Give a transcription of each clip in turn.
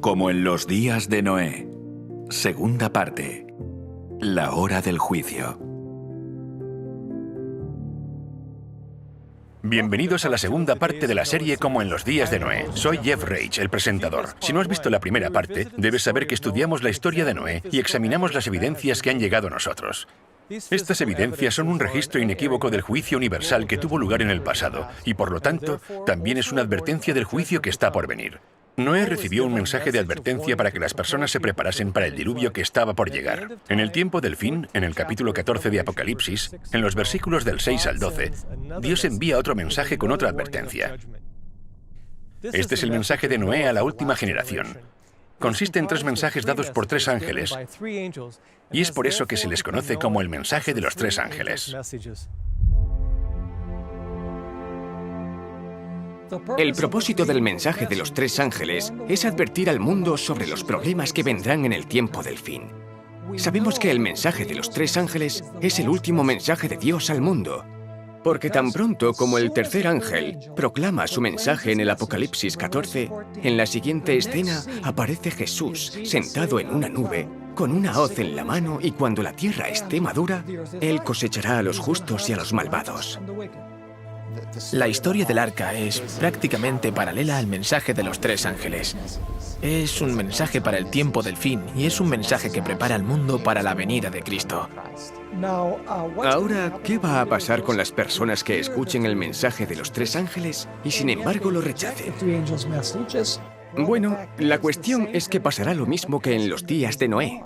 Como en los días de Noé. Segunda parte. La hora del juicio. Bienvenidos a la segunda parte de la serie Como en los días de Noé. Soy Jeff Reich, el presentador. Si no has visto la primera parte, debes saber que estudiamos la historia de Noé y examinamos las evidencias que han llegado a nosotros. Estas evidencias son un registro inequívoco del juicio universal que tuvo lugar en el pasado y, por lo tanto, también es una advertencia del juicio que está por venir. Noé recibió un mensaje de advertencia para que las personas se preparasen para el diluvio que estaba por llegar. En el tiempo del fin, en el capítulo 14 de Apocalipsis, en los versículos del 6 al 12, Dios envía otro mensaje con otra advertencia. Este es el mensaje de Noé a la última generación. Consiste en 3 mensajes dados por 3 ángeles, y es por eso que se les conoce como el mensaje de los 3 ángeles. El propósito del mensaje de los 3 ángeles es advertir al mundo sobre los problemas que vendrán en el tiempo del fin. Sabemos que el mensaje de los 3 ángeles es el último mensaje de Dios al mundo, porque tan pronto como el tercer ángel proclama su mensaje en el Apocalipsis 14, en la siguiente escena aparece Jesús sentado en una nube, con una hoz en la mano, y cuando la tierra esté madura, Él cosechará a los justos y a los malvados. La historia del arca es prácticamente paralela al mensaje de los 3 ángeles. Es un mensaje para el tiempo del fin y es un mensaje que prepara al mundo para la venida de Cristo. Ahora, ¿qué va a pasar con las personas que escuchen el mensaje de los 3 ángeles y sin embargo lo rechacen? Bueno, la cuestión es que pasará lo mismo que en los días de Noé.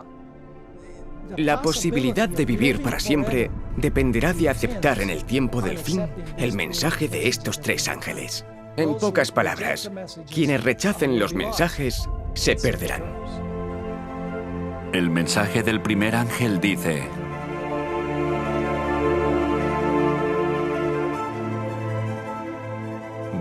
La posibilidad de vivir para siempre dependerá de aceptar en el tiempo del fin el mensaje de estos 3 ángeles. En pocas palabras, quienes rechacen los mensajes se perderán. El mensaje del primer ángel dice: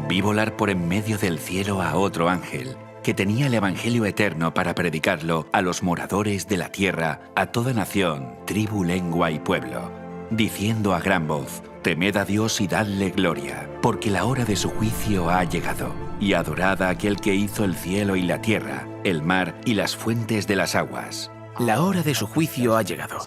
Vi volar por en medio del cielo a otro ángel, que tenía el Evangelio eterno para predicarlo a los moradores de la tierra, a toda nación, tribu, lengua y pueblo, diciendo a gran voz: Temed a Dios y dadle gloria, porque la hora de su juicio ha llegado, y adorad a aquel que hizo el cielo y la tierra, el mar y las fuentes de las aguas. La hora de su juicio ha llegado.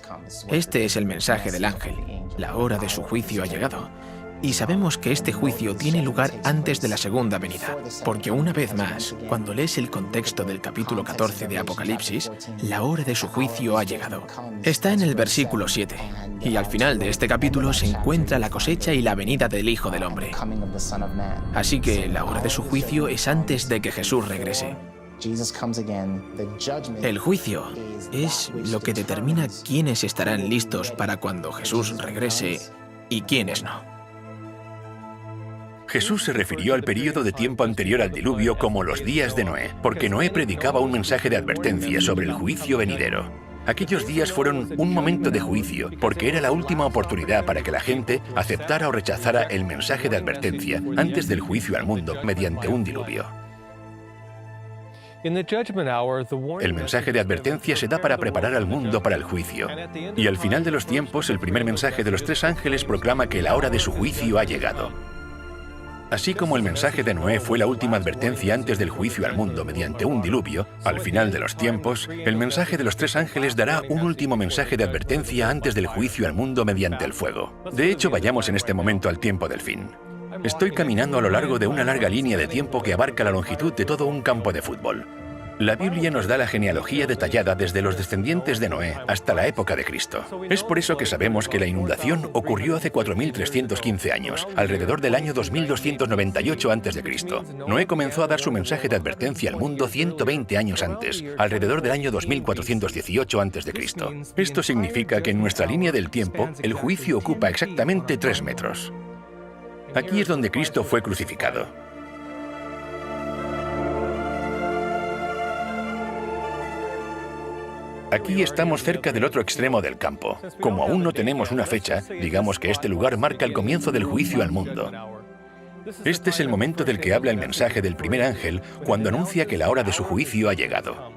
Este es el mensaje del ángel. La hora de su juicio ha llegado. Y sabemos que este juicio tiene lugar antes de la segunda venida, porque una vez más, cuando lees el contexto del capítulo 14 de Apocalipsis, la hora de su juicio ha llegado. Está en el versículo 7, y al final de este capítulo se encuentra la cosecha y la venida del Hijo del Hombre. Así que la hora de su juicio es antes de que Jesús regrese. El juicio es lo que determina quiénes estarán listos para cuando Jesús regrese y quiénes no. Jesús se refirió al período de tiempo anterior al diluvio como los días de Noé, porque Noé predicaba un mensaje de advertencia sobre el juicio venidero. Aquellos días fueron un momento de juicio, porque era la última oportunidad para que la gente aceptara o rechazara el mensaje de advertencia antes del juicio al mundo mediante un diluvio. El mensaje de advertencia se da para preparar al mundo para el juicio. Y al final de los tiempos, el primer mensaje de los 3 ángeles proclama que la hora de su juicio ha llegado. Así como el mensaje de Noé fue la última advertencia antes del juicio al mundo mediante un diluvio, al final de los tiempos, el mensaje de los 3 ángeles dará un último mensaje de advertencia antes del juicio al mundo mediante el fuego. De hecho, vayamos en este momento al tiempo del fin. Estoy caminando a lo largo de una larga línea de tiempo que abarca la longitud de todo un campo de fútbol. La Biblia nos da la genealogía detallada desde los descendientes de Noé hasta la época de Cristo. Es por eso que sabemos que la inundación ocurrió hace 4.315 años, alrededor del año 2298 a.C. Noé comenzó a dar su mensaje de advertencia al mundo 120 años antes, alrededor del año 2418 a.C. Esto significa que en nuestra línea del tiempo, el juicio ocupa exactamente 3 metros. Aquí es donde Cristo fue crucificado. Aquí estamos cerca del otro extremo del campo. Como aún no tenemos una fecha, digamos que este lugar marca el comienzo del juicio al mundo. Este es el momento del que habla el mensaje del primer ángel cuando anuncia que la hora de su juicio ha llegado.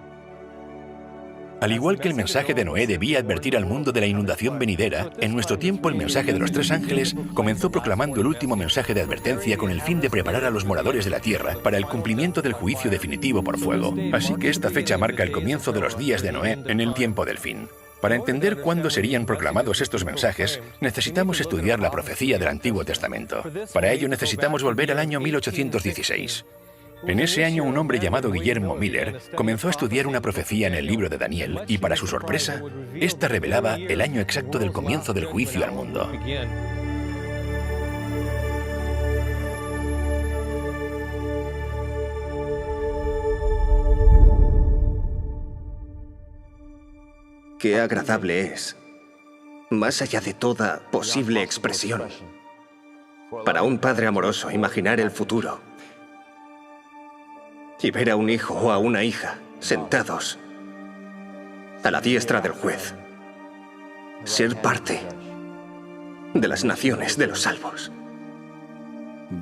Al igual que el mensaje de Noé debía advertir al mundo de la inundación venidera, en nuestro tiempo el mensaje de los tres ángeles comenzó proclamando el último mensaje de advertencia con el fin de preparar a los moradores de la tierra para el cumplimiento del juicio definitivo por fuego. Así que esta fecha marca el comienzo de los días de Noé en el tiempo del fin. Para entender cuándo serían proclamados estos mensajes, necesitamos estudiar la profecía del Antiguo Testamento. Para ello necesitamos volver al año 1816. En ese año, un hombre llamado Guillermo Miller comenzó a estudiar una profecía en el libro de Daniel y, para su sorpresa, esta revelaba el año exacto del comienzo del juicio al mundo. Qué agradable es, más allá de toda posible expresión, para un padre amoroso imaginar el futuro y ver a un hijo o a una hija sentados a la diestra del juez, ser parte de las naciones de los salvos.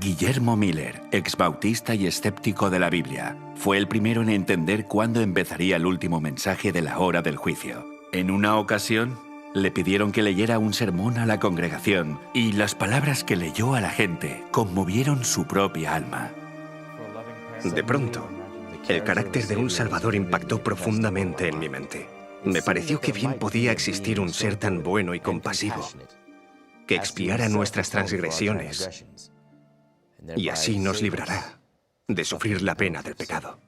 Guillermo Miller, exbautista y escéptico de la Biblia, fue el primero en entender cuándo empezaría el último mensaje de la hora del juicio. En una ocasión, le pidieron que leyera un sermón a la congregación y las palabras que leyó a la gente conmovieron su propia alma. De pronto, el carácter de un Salvador impactó profundamente en mi mente. Me pareció que bien podía existir un ser tan bueno y compasivo, que expiara nuestras transgresiones y así nos librará de sufrir la pena del pecado.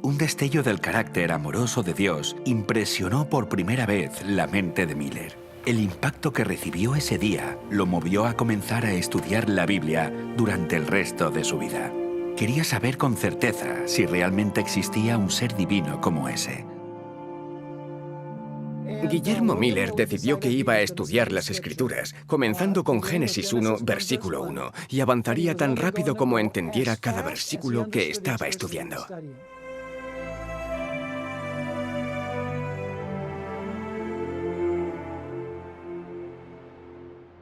Un destello del carácter amoroso de Dios impresionó por primera vez la mente de Miller. El impacto que recibió ese día lo movió a comenzar a estudiar la Biblia durante el resto de su vida. Quería saber con certeza si realmente existía un ser divino como ese. Guillermo Miller decidió que iba a estudiar las Escrituras, comenzando con Génesis 1, versículo 1, y avanzaría tan rápido como entendiera cada versículo que estaba estudiando.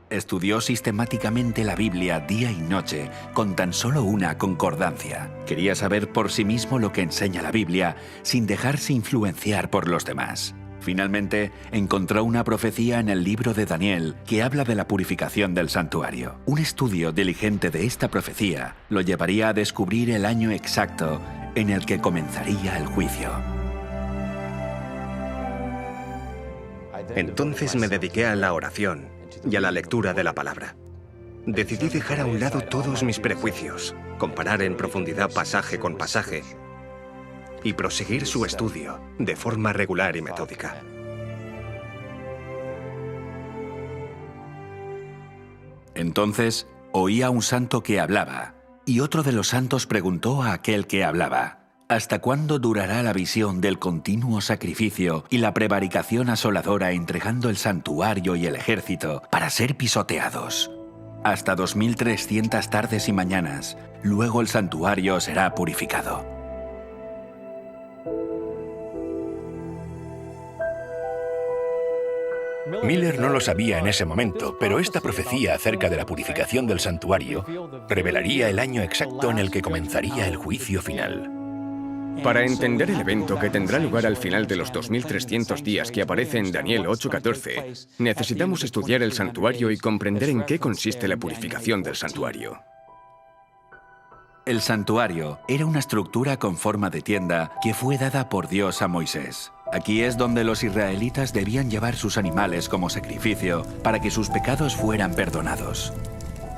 Estudió sistemáticamente la Biblia día y noche con tan solo una concordancia. Quería saber por sí mismo lo que enseña la Biblia sin dejarse influenciar por los demás. Finalmente, encontró una profecía en el libro de Daniel que habla de la purificación del santuario. Un estudio diligente de esta profecía lo llevaría a descubrir el año exacto en el que comenzaría el juicio. Entonces me dediqué a la oración y a la lectura de la palabra. Decidí dejar a un lado todos mis prejuicios, comparar en profundidad pasaje con pasaje y proseguir su estudio de forma regular y metódica. Entonces, oí a un santo que hablaba, y otro de los santos preguntó a aquel que hablaba: ¿hasta cuándo durará la visión del continuo sacrificio y la prevaricación asoladora entregando el santuario y el ejército para ser pisoteados? Hasta 2300 tardes y mañanas, luego el santuario será purificado. Miller no lo sabía en ese momento, pero esta profecía acerca de la purificación del santuario revelaría el año exacto en el que comenzaría el juicio final. Para entender el evento que tendrá lugar al final de los 2300 días que aparece en Daniel 8:14, necesitamos estudiar el santuario y comprender en qué consiste la purificación del santuario. El santuario era una estructura con forma de tienda que fue dada por Dios a Moisés. Aquí es donde los israelitas debían llevar sus animales como sacrificio para que sus pecados fueran perdonados.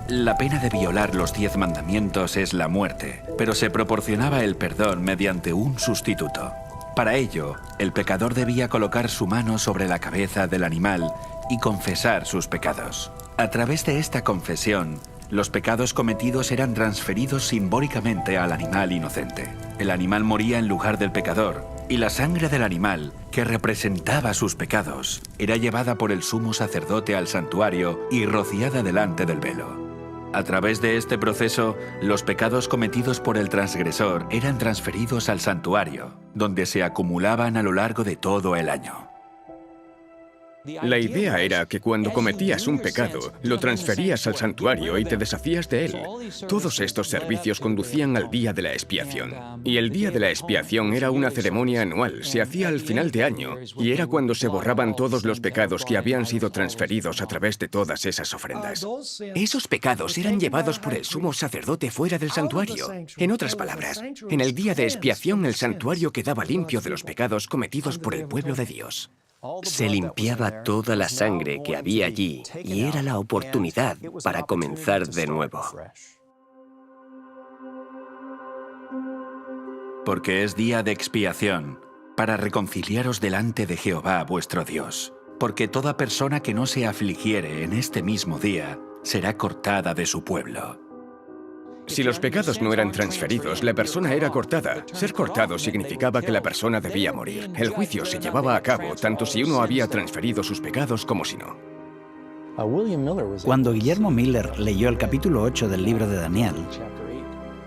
La pena de violar los 10 mandamientos es la muerte, pero se proporcionaba el perdón mediante un sustituto. Para ello, el pecador debía colocar su mano sobre la cabeza del animal y confesar sus pecados. A través de esta confesión, los pecados cometidos eran transferidos simbólicamente al animal inocente. El animal moría en lugar del pecador, y la sangre del animal, que representaba sus pecados, era llevada por el sumo sacerdote al santuario y rociada delante del velo. A través de este proceso, los pecados cometidos por el transgresor eran transferidos al santuario, donde se acumulaban a lo largo de todo el año. La idea era que cuando cometías un pecado, lo transferías al santuario y te deshacías de él. Todos estos servicios conducían al día de la expiación. Y el día de la expiación era una ceremonia anual, se hacía al final de año, y era cuando se borraban todos los pecados que habían sido transferidos a través de todas esas ofrendas. Esos pecados eran llevados por el sumo sacerdote fuera del santuario. En otras palabras, en el día de expiación el santuario quedaba limpio de los pecados cometidos por el pueblo de Dios. Se limpiaba toda la sangre que había allí y era la oportunidad para comenzar de nuevo. Porque es día de expiación, para reconciliaros delante de Jehová vuestro Dios. Porque toda persona que no se afligiere en este mismo día será cortada de su pueblo. Si los pecados no eran transferidos, la persona era cortada. Ser cortado significaba que la persona debía morir. El juicio se llevaba a cabo tanto si uno había transferido sus pecados como si no. Cuando Guillermo Miller leyó el capítulo 8 del libro de Daniel,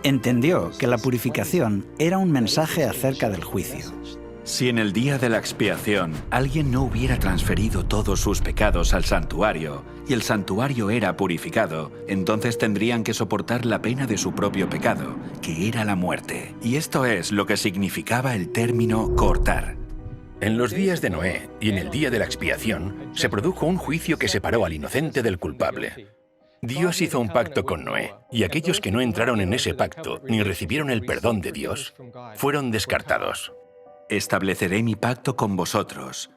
entendió que la purificación era un mensaje acerca del juicio. Si en el día de la expiación alguien no hubiera transferido todos sus pecados al santuario y el santuario era purificado, entonces tendrían que soportar la pena de su propio pecado, que era la muerte. Y esto es lo que significaba el término cortar. En los días de Noé y en el día de la expiación, se produjo un juicio que separó al inocente del culpable. Dios hizo un pacto con Noé, y aquellos que no entraron en ese pacto ni recibieron el perdón de Dios, fueron descartados. Estableceré mi pacto con vosotros,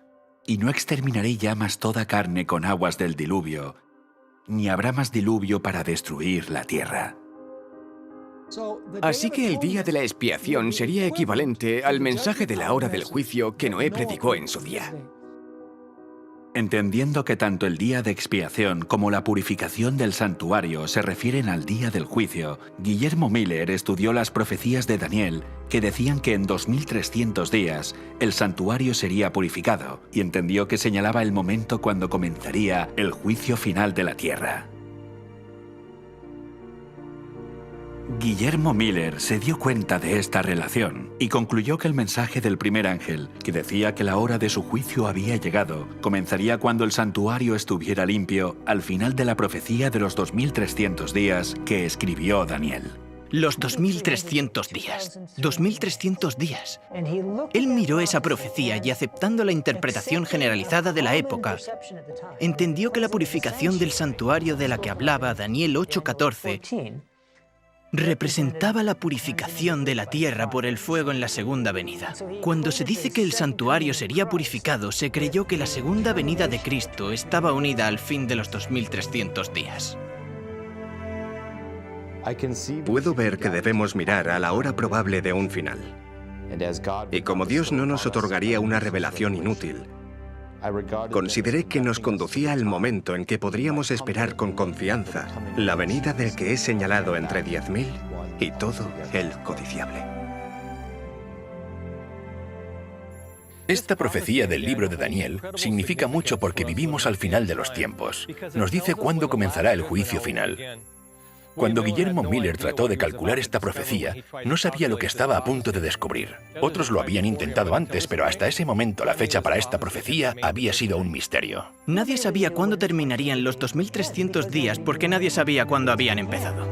y no exterminaré ya más toda carne con aguas del diluvio, ni habrá más diluvio para destruir la tierra. Así que el día de la expiación sería equivalente al mensaje de la hora del juicio que Noé predicó en su día. Entendiendo que tanto el día de expiación como la purificación del santuario se refieren al día del juicio, Guillermo Miller estudió las profecías de Daniel que decían que en 2300 días el santuario sería purificado y entendió que señalaba el momento cuando comenzaría el juicio final de la tierra. Guillermo Miller se dio cuenta de esta relación y concluyó que el mensaje del primer ángel, que decía que la hora de su juicio había llegado, comenzaría cuando el santuario estuviera limpio al final de la profecía de los 2300 días que escribió Daniel. Los 2300 días. 2300 días. Él miró esa profecía y, aceptando la interpretación generalizada de la época, entendió que la purificación del santuario de la que hablaba Daniel 8:14 representaba la purificación de la tierra por el fuego en la segunda venida. Cuando se dice que el santuario sería purificado, se creyó que la segunda venida de Cristo estaba unida al fin de los 2300 días. Puedo ver que debemos mirar a la hora probable de un final. Y como Dios no nos otorgaría una revelación inútil, consideré que nos conducía al momento en que podríamos esperar con confianza la venida del que es señalado entre 10.000 y todo el codiciable. Esta profecía del libro de Daniel significa mucho porque vivimos al final de los tiempos. Nos dice cuándo comenzará el juicio final. Cuando Guillermo Miller trató de calcular esta profecía, no sabía lo que estaba a punto de descubrir. Otros lo habían intentado antes, pero hasta ese momento la fecha para esta profecía había sido un misterio. Nadie sabía cuándo terminarían los 2300 días porque nadie sabía cuándo habían empezado.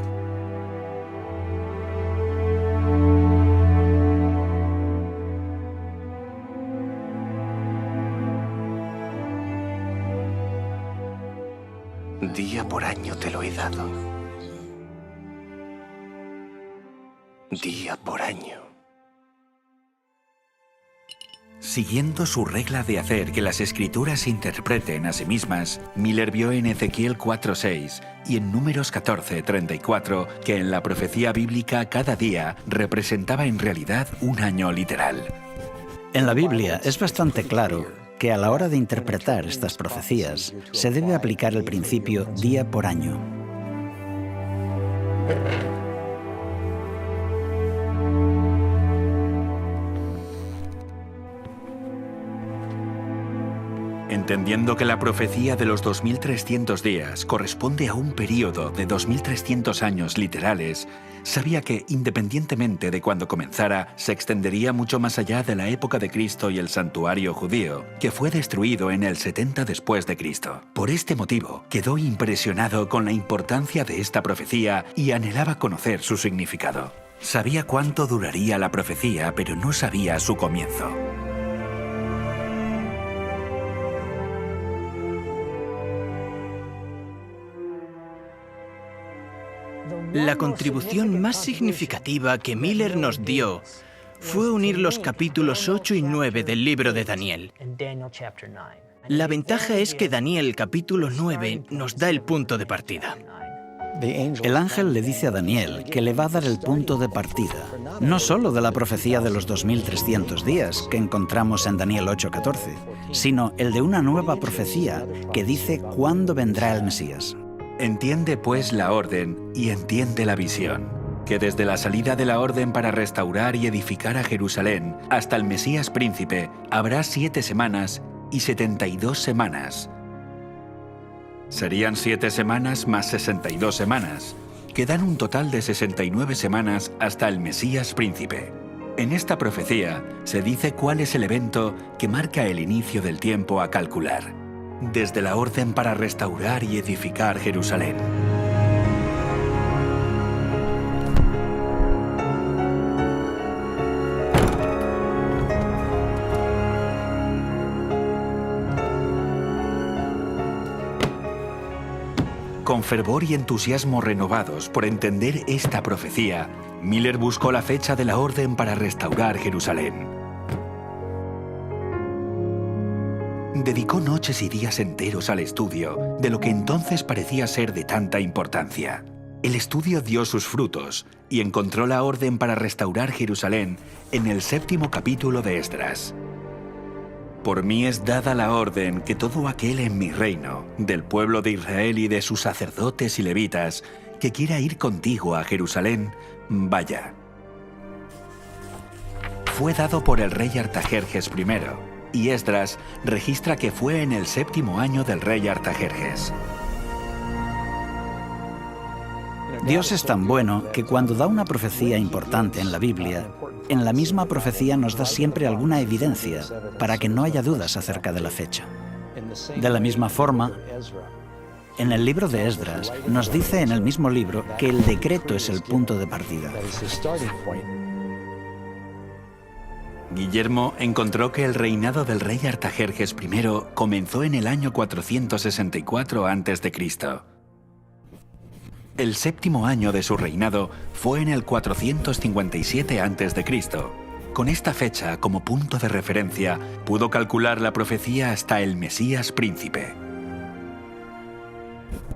Día por año te lo he dado. Día por año. Siguiendo su regla de hacer que las escrituras se interpreten a sí mismas, Miller vio en Ezequiel 4:6 y en Números 14:34 que en la profecía bíblica cada día representaba en realidad un año literal. En la Biblia es bastante claro que a la hora de interpretar estas profecías se debe aplicar el principio día por año. Entendiendo que la profecía de los 2300 días corresponde a un período de 2300 años literales, sabía que, independientemente de cuándo comenzara, se extendería mucho más allá de la época de Cristo y el santuario judío, que fue destruido en el 70 después de Cristo. Por este motivo, quedó impresionado con la importancia de esta profecía y anhelaba conocer su significado. Sabía cuánto duraría la profecía, pero no sabía su comienzo. La contribución más significativa que Miller nos dio fue unir los capítulos 8 y 9 del libro de Daniel. La ventaja es que Daniel capítulo 9 nos da el punto de partida. El ángel le dice a Daniel que le va a dar el punto de partida, no solo de la profecía de los 2300 días que encontramos en Daniel 8:14, sino el de una nueva profecía que dice cuándo vendrá el Mesías. Entiende pues la orden y entiende la visión, que desde la salida de la orden para restaurar y edificar a Jerusalén hasta el Mesías príncipe habrá 7 semanas y 72 semanas. Serían 7 semanas más 62 semanas, que dan un total de 69 semanas hasta el Mesías príncipe. En esta profecía se dice cuál es el evento que marca el inicio del tiempo a calcular, desde la orden para restaurar y edificar Jerusalén. Con fervor y entusiasmo renovados por entender esta profecía, Miller buscó la fecha de la orden para restaurar Jerusalén. Dedicó noches y días enteros al estudio de lo que entonces parecía ser de tanta importancia. El estudio dio sus frutos y encontró la orden para restaurar Jerusalén en el 7º capítulo de Esdras. Por mí es dada la orden que todo aquel en mi reino, del pueblo de Israel y de sus sacerdotes y levitas, que quiera ir contigo a Jerusalén, vaya. Fue dado por el rey Artajerjes I, y Esdras registra que fue en el 7º año del rey Artajerjes. Dios es tan bueno que cuando da una profecía importante en la Biblia, en la misma profecía nos da siempre alguna evidencia para que no haya dudas acerca de la fecha. De la misma forma, en el libro de Esdras nos dice en el mismo libro que el decreto es el punto de partida. Guillermo encontró que el reinado del rey Artajerjes I comenzó en el año 464 a.C. El 7º año de su reinado fue en el 457 a.C. Con esta fecha como punto de referencia, pudo calcular la profecía hasta el Mesías príncipe.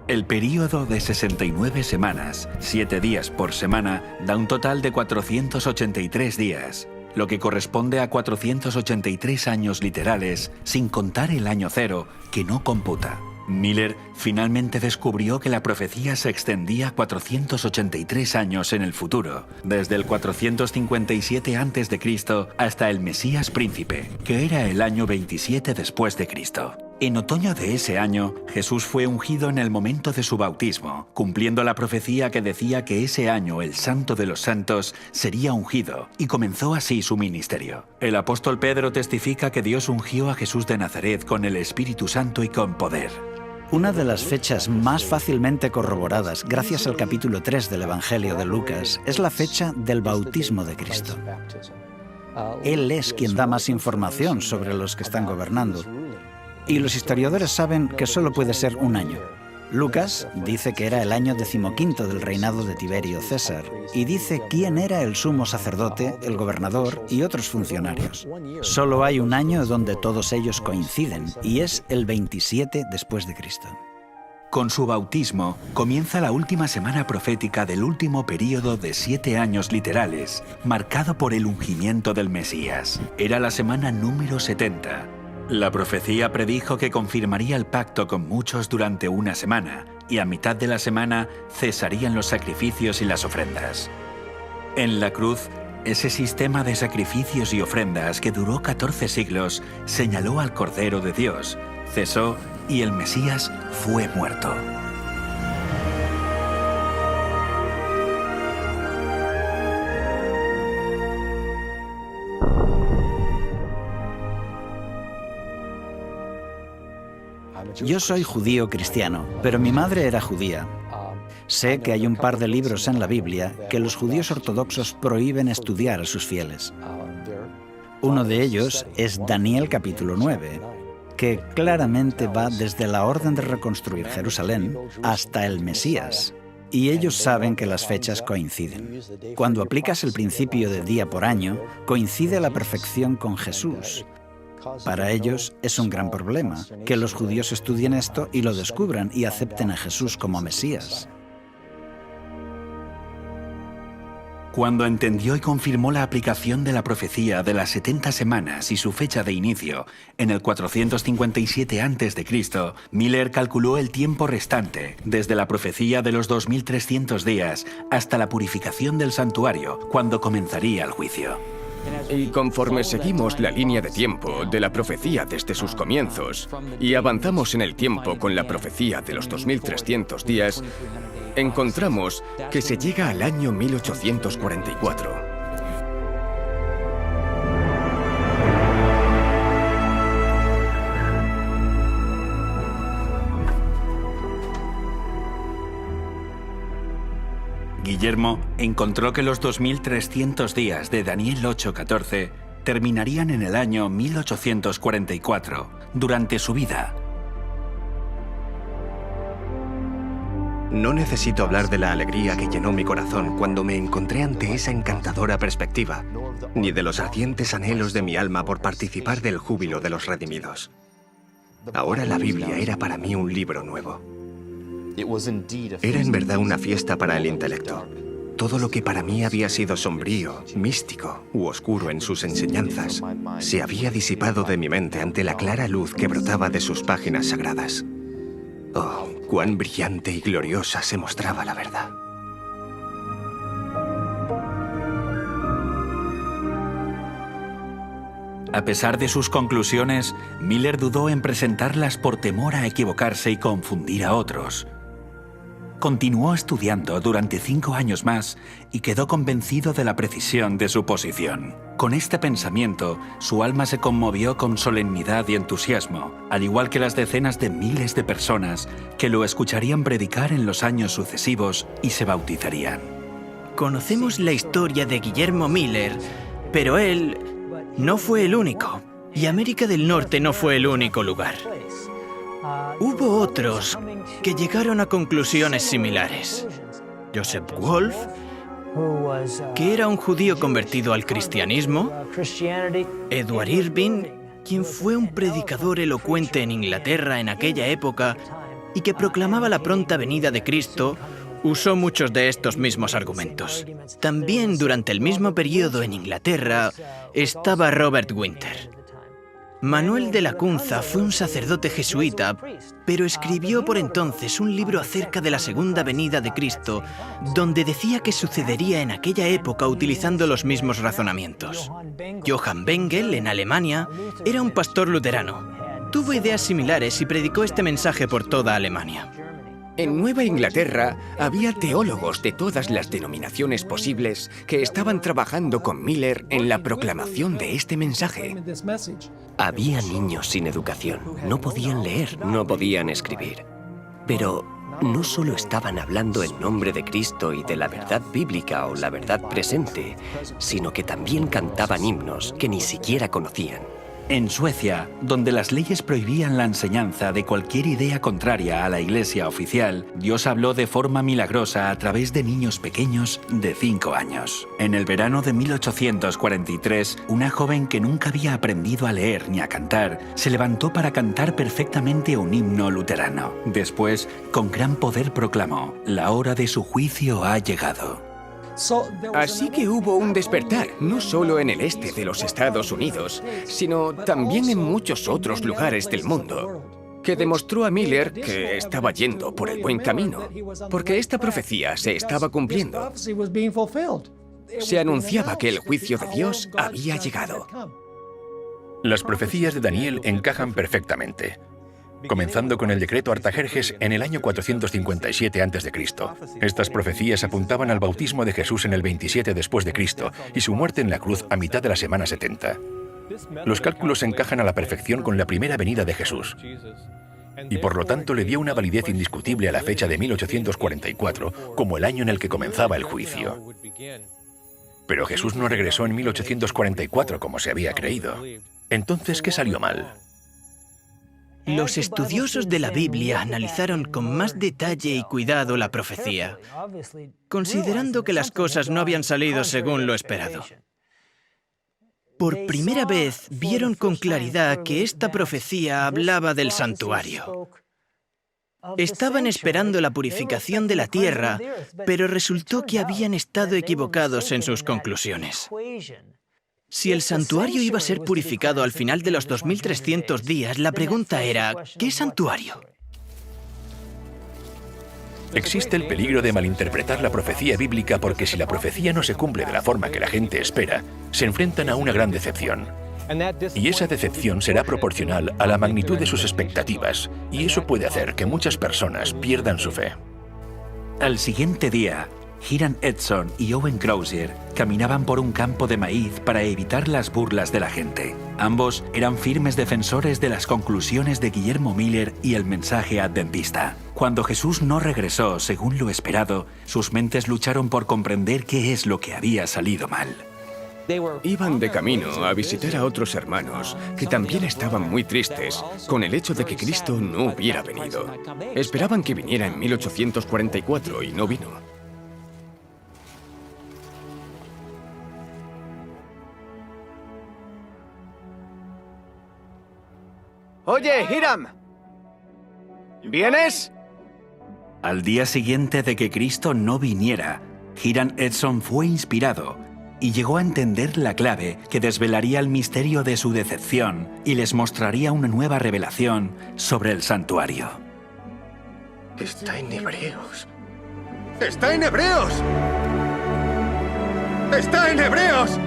El período de 69 semanas, 7 días por semana, da un total de 483 días, lo que corresponde a 483 años literales, sin contar el año cero, que no computa. Miller finalmente descubrió que la profecía se extendía 483 años en el futuro, desde el 457 a.C. hasta el Mesías príncipe, que era el año 27 después de Cristo. En otoño de ese año, Jesús fue ungido en el momento de su bautismo, cumpliendo la profecía que decía que ese año el Santo de los Santos sería ungido, y comenzó así su ministerio. El apóstol Pedro testifica que Dios ungió a Jesús de Nazaret con el Espíritu Santo y con poder. Una de las fechas más fácilmente corroboradas, gracias al capítulo 3 del Evangelio de Lucas, es la fecha del bautismo de Cristo. Él es quien da más información sobre los que están gobernando. Y los historiadores saben que solo puede ser un año. Lucas dice que era el año 15º del reinado de Tiberio César y dice quién era el sumo sacerdote, el gobernador y otros funcionarios. Solo hay un año donde todos ellos coinciden y es el 27 después de Cristo. Con su bautismo comienza la última semana profética del último período de 7 años literales, marcado por el ungimiento del Mesías. Era la semana número 70. La profecía predijo que confirmaría el pacto con muchos durante una semana, y a mitad de la semana cesarían los sacrificios y las ofrendas. En la cruz, ese sistema de sacrificios y ofrendas que duró 14 siglos señaló al Cordero de Dios, cesó y el Mesías fue muerto. Yo soy judío cristiano, pero mi madre era judía. Sé que hay un par de libros en la Biblia que los judíos ortodoxos prohíben estudiar a sus fieles. Uno de ellos es Daniel capítulo 9, que claramente va desde la orden de reconstruir Jerusalén hasta el Mesías. Y ellos saben que las fechas coinciden. Cuando aplicas el principio de día por año, coincide a la perfección con Jesús. Para ellos es un gran problema que los judíos estudien esto y lo descubran y acepten a Jesús como Mesías. Cuando entendió y confirmó la aplicación de la profecía de las 70 semanas y su fecha de inicio, en el 457 a.C., Miller calculó el tiempo restante, desde la profecía de los 2300 días hasta la purificación del santuario, cuando comenzaría el juicio. Y conforme seguimos la línea de tiempo de la profecía desde sus comienzos y avanzamos en el tiempo con la profecía de los 2300 días, encontramos que se llega al año 1844. Guillermo encontró que los 2300 días de Daniel 8:14 terminarían en el año 1844, durante su vida. No necesito hablar de la alegría que llenó mi corazón cuando me encontré ante esa encantadora perspectiva, ni de los ardientes anhelos de mi alma por participar del júbilo de los redimidos. Ahora la Biblia era para mí un libro nuevo. Era en verdad una fiesta para el intelecto. Todo lo que para mí había sido sombrío, místico u oscuro en sus enseñanzas, se había disipado de mi mente ante la clara luz que brotaba de sus páginas sagradas. Oh, cuán brillante y gloriosa se mostraba la verdad. A pesar de sus conclusiones, Miller dudó en presentarlas por temor a equivocarse y confundir a otros. Continuó estudiando durante 5 años más y quedó convencido de la precisión de su posición. Con este pensamiento, su alma se conmovió con solemnidad y entusiasmo, al igual que las decenas de miles de personas que lo escucharían predicar en los años sucesivos y se bautizarían. Conocemos la historia de Guillermo Miller, pero él no fue el único, y América del Norte no fue el único lugar. Hubo otros que llegaron a conclusiones similares. Joseph Wolf, que era un judío convertido al cristianismo, Edward Irving, quien fue un predicador elocuente en Inglaterra en aquella época y que proclamaba la pronta venida de Cristo, usó muchos de estos mismos argumentos. También durante el mismo periodo en Inglaterra estaba Robert Winter. Manuel de Lacunza fue un sacerdote jesuita, pero escribió por entonces un libro acerca de la segunda venida de Cristo, donde decía que sucedería en aquella época utilizando los mismos razonamientos. Johann Bengel, en Alemania, era un pastor luterano. Tuvo ideas similares y predicó este mensaje por toda Alemania. En Nueva Inglaterra había teólogos de todas las denominaciones posibles que estaban trabajando con Miller en la proclamación de este mensaje. Había niños sin educación, no podían leer, no podían escribir. Pero no solo estaban hablando en nombre de Cristo y de la verdad bíblica o la verdad presente, sino que también cantaban himnos que ni siquiera conocían. En Suecia, donde las leyes prohibían la enseñanza de cualquier idea contraria a la Iglesia oficial, Dios habló de forma milagrosa a través de niños pequeños de 5 años. En el verano de 1843, una joven que nunca había aprendido a leer ni a cantar, se levantó para cantar perfectamente un himno luterano. Después, con gran poder proclamó: «La hora de su juicio ha llegado». Así que hubo un despertar, no solo en el este de los Estados Unidos, sino también en muchos otros lugares del mundo, que demostró a Miller que estaba yendo por el buen camino, porque esta profecía se estaba cumpliendo. Se anunciaba que el juicio de Dios había llegado. Las profecías de Daniel encajan perfectamente. comenzando con el decreto Artajerjes en el año 457 a.C. Estas profecías apuntaban al bautismo de Jesús en el 27 después de Cristo y su muerte en la cruz a mitad de la semana 70. Los cálculos encajan a la perfección con la primera venida de Jesús, y por lo tanto le dio una validez indiscutible a la fecha de 1844 como el año en el que comenzaba el juicio. Pero Jesús no regresó en 1844 como se había creído. Entonces, ¿qué salió mal? Los estudiosos de la Biblia analizaron con más detalle y cuidado la profecía, considerando que las cosas no habían salido según lo esperado. Por primera vez vieron con claridad que esta profecía hablaba del santuario. Estaban esperando la purificación de la tierra, pero resultó que habían estado equivocados en sus conclusiones. Si el santuario iba a ser purificado al final de los 2300 días, la pregunta era, ¿qué santuario? Existe el peligro de malinterpretar la profecía bíblica porque si la profecía no se cumple de la forma que la gente espera, se enfrentan a una gran decepción. Y esa decepción será proporcional a la magnitud de sus expectativas, y eso puede hacer que muchas personas pierdan su fe. Al siguiente día, Hiram Edson y Owen Crozier caminaban por un campo de maíz para evitar las burlas de la gente. Ambos eran firmes defensores de las conclusiones de Guillermo Miller y el mensaje adventista. Cuando Jesús no regresó según lo esperado, sus mentes lucharon por comprender qué es lo que había salido mal. Iban de camino a visitar a otros hermanos que también estaban muy tristes con el hecho de que Cristo no hubiera venido. Esperaban que viniera en 1844 y no vino. Oye, Hiram, ¿vienes? Al día siguiente de que Cristo no viniera, Hiram Edson fue inspirado y llegó a entender la clave que desvelaría el misterio de su decepción y les mostraría una nueva revelación sobre el santuario. Está en Hebreos. ¡Está en Hebreos! ¡Está en Hebreos!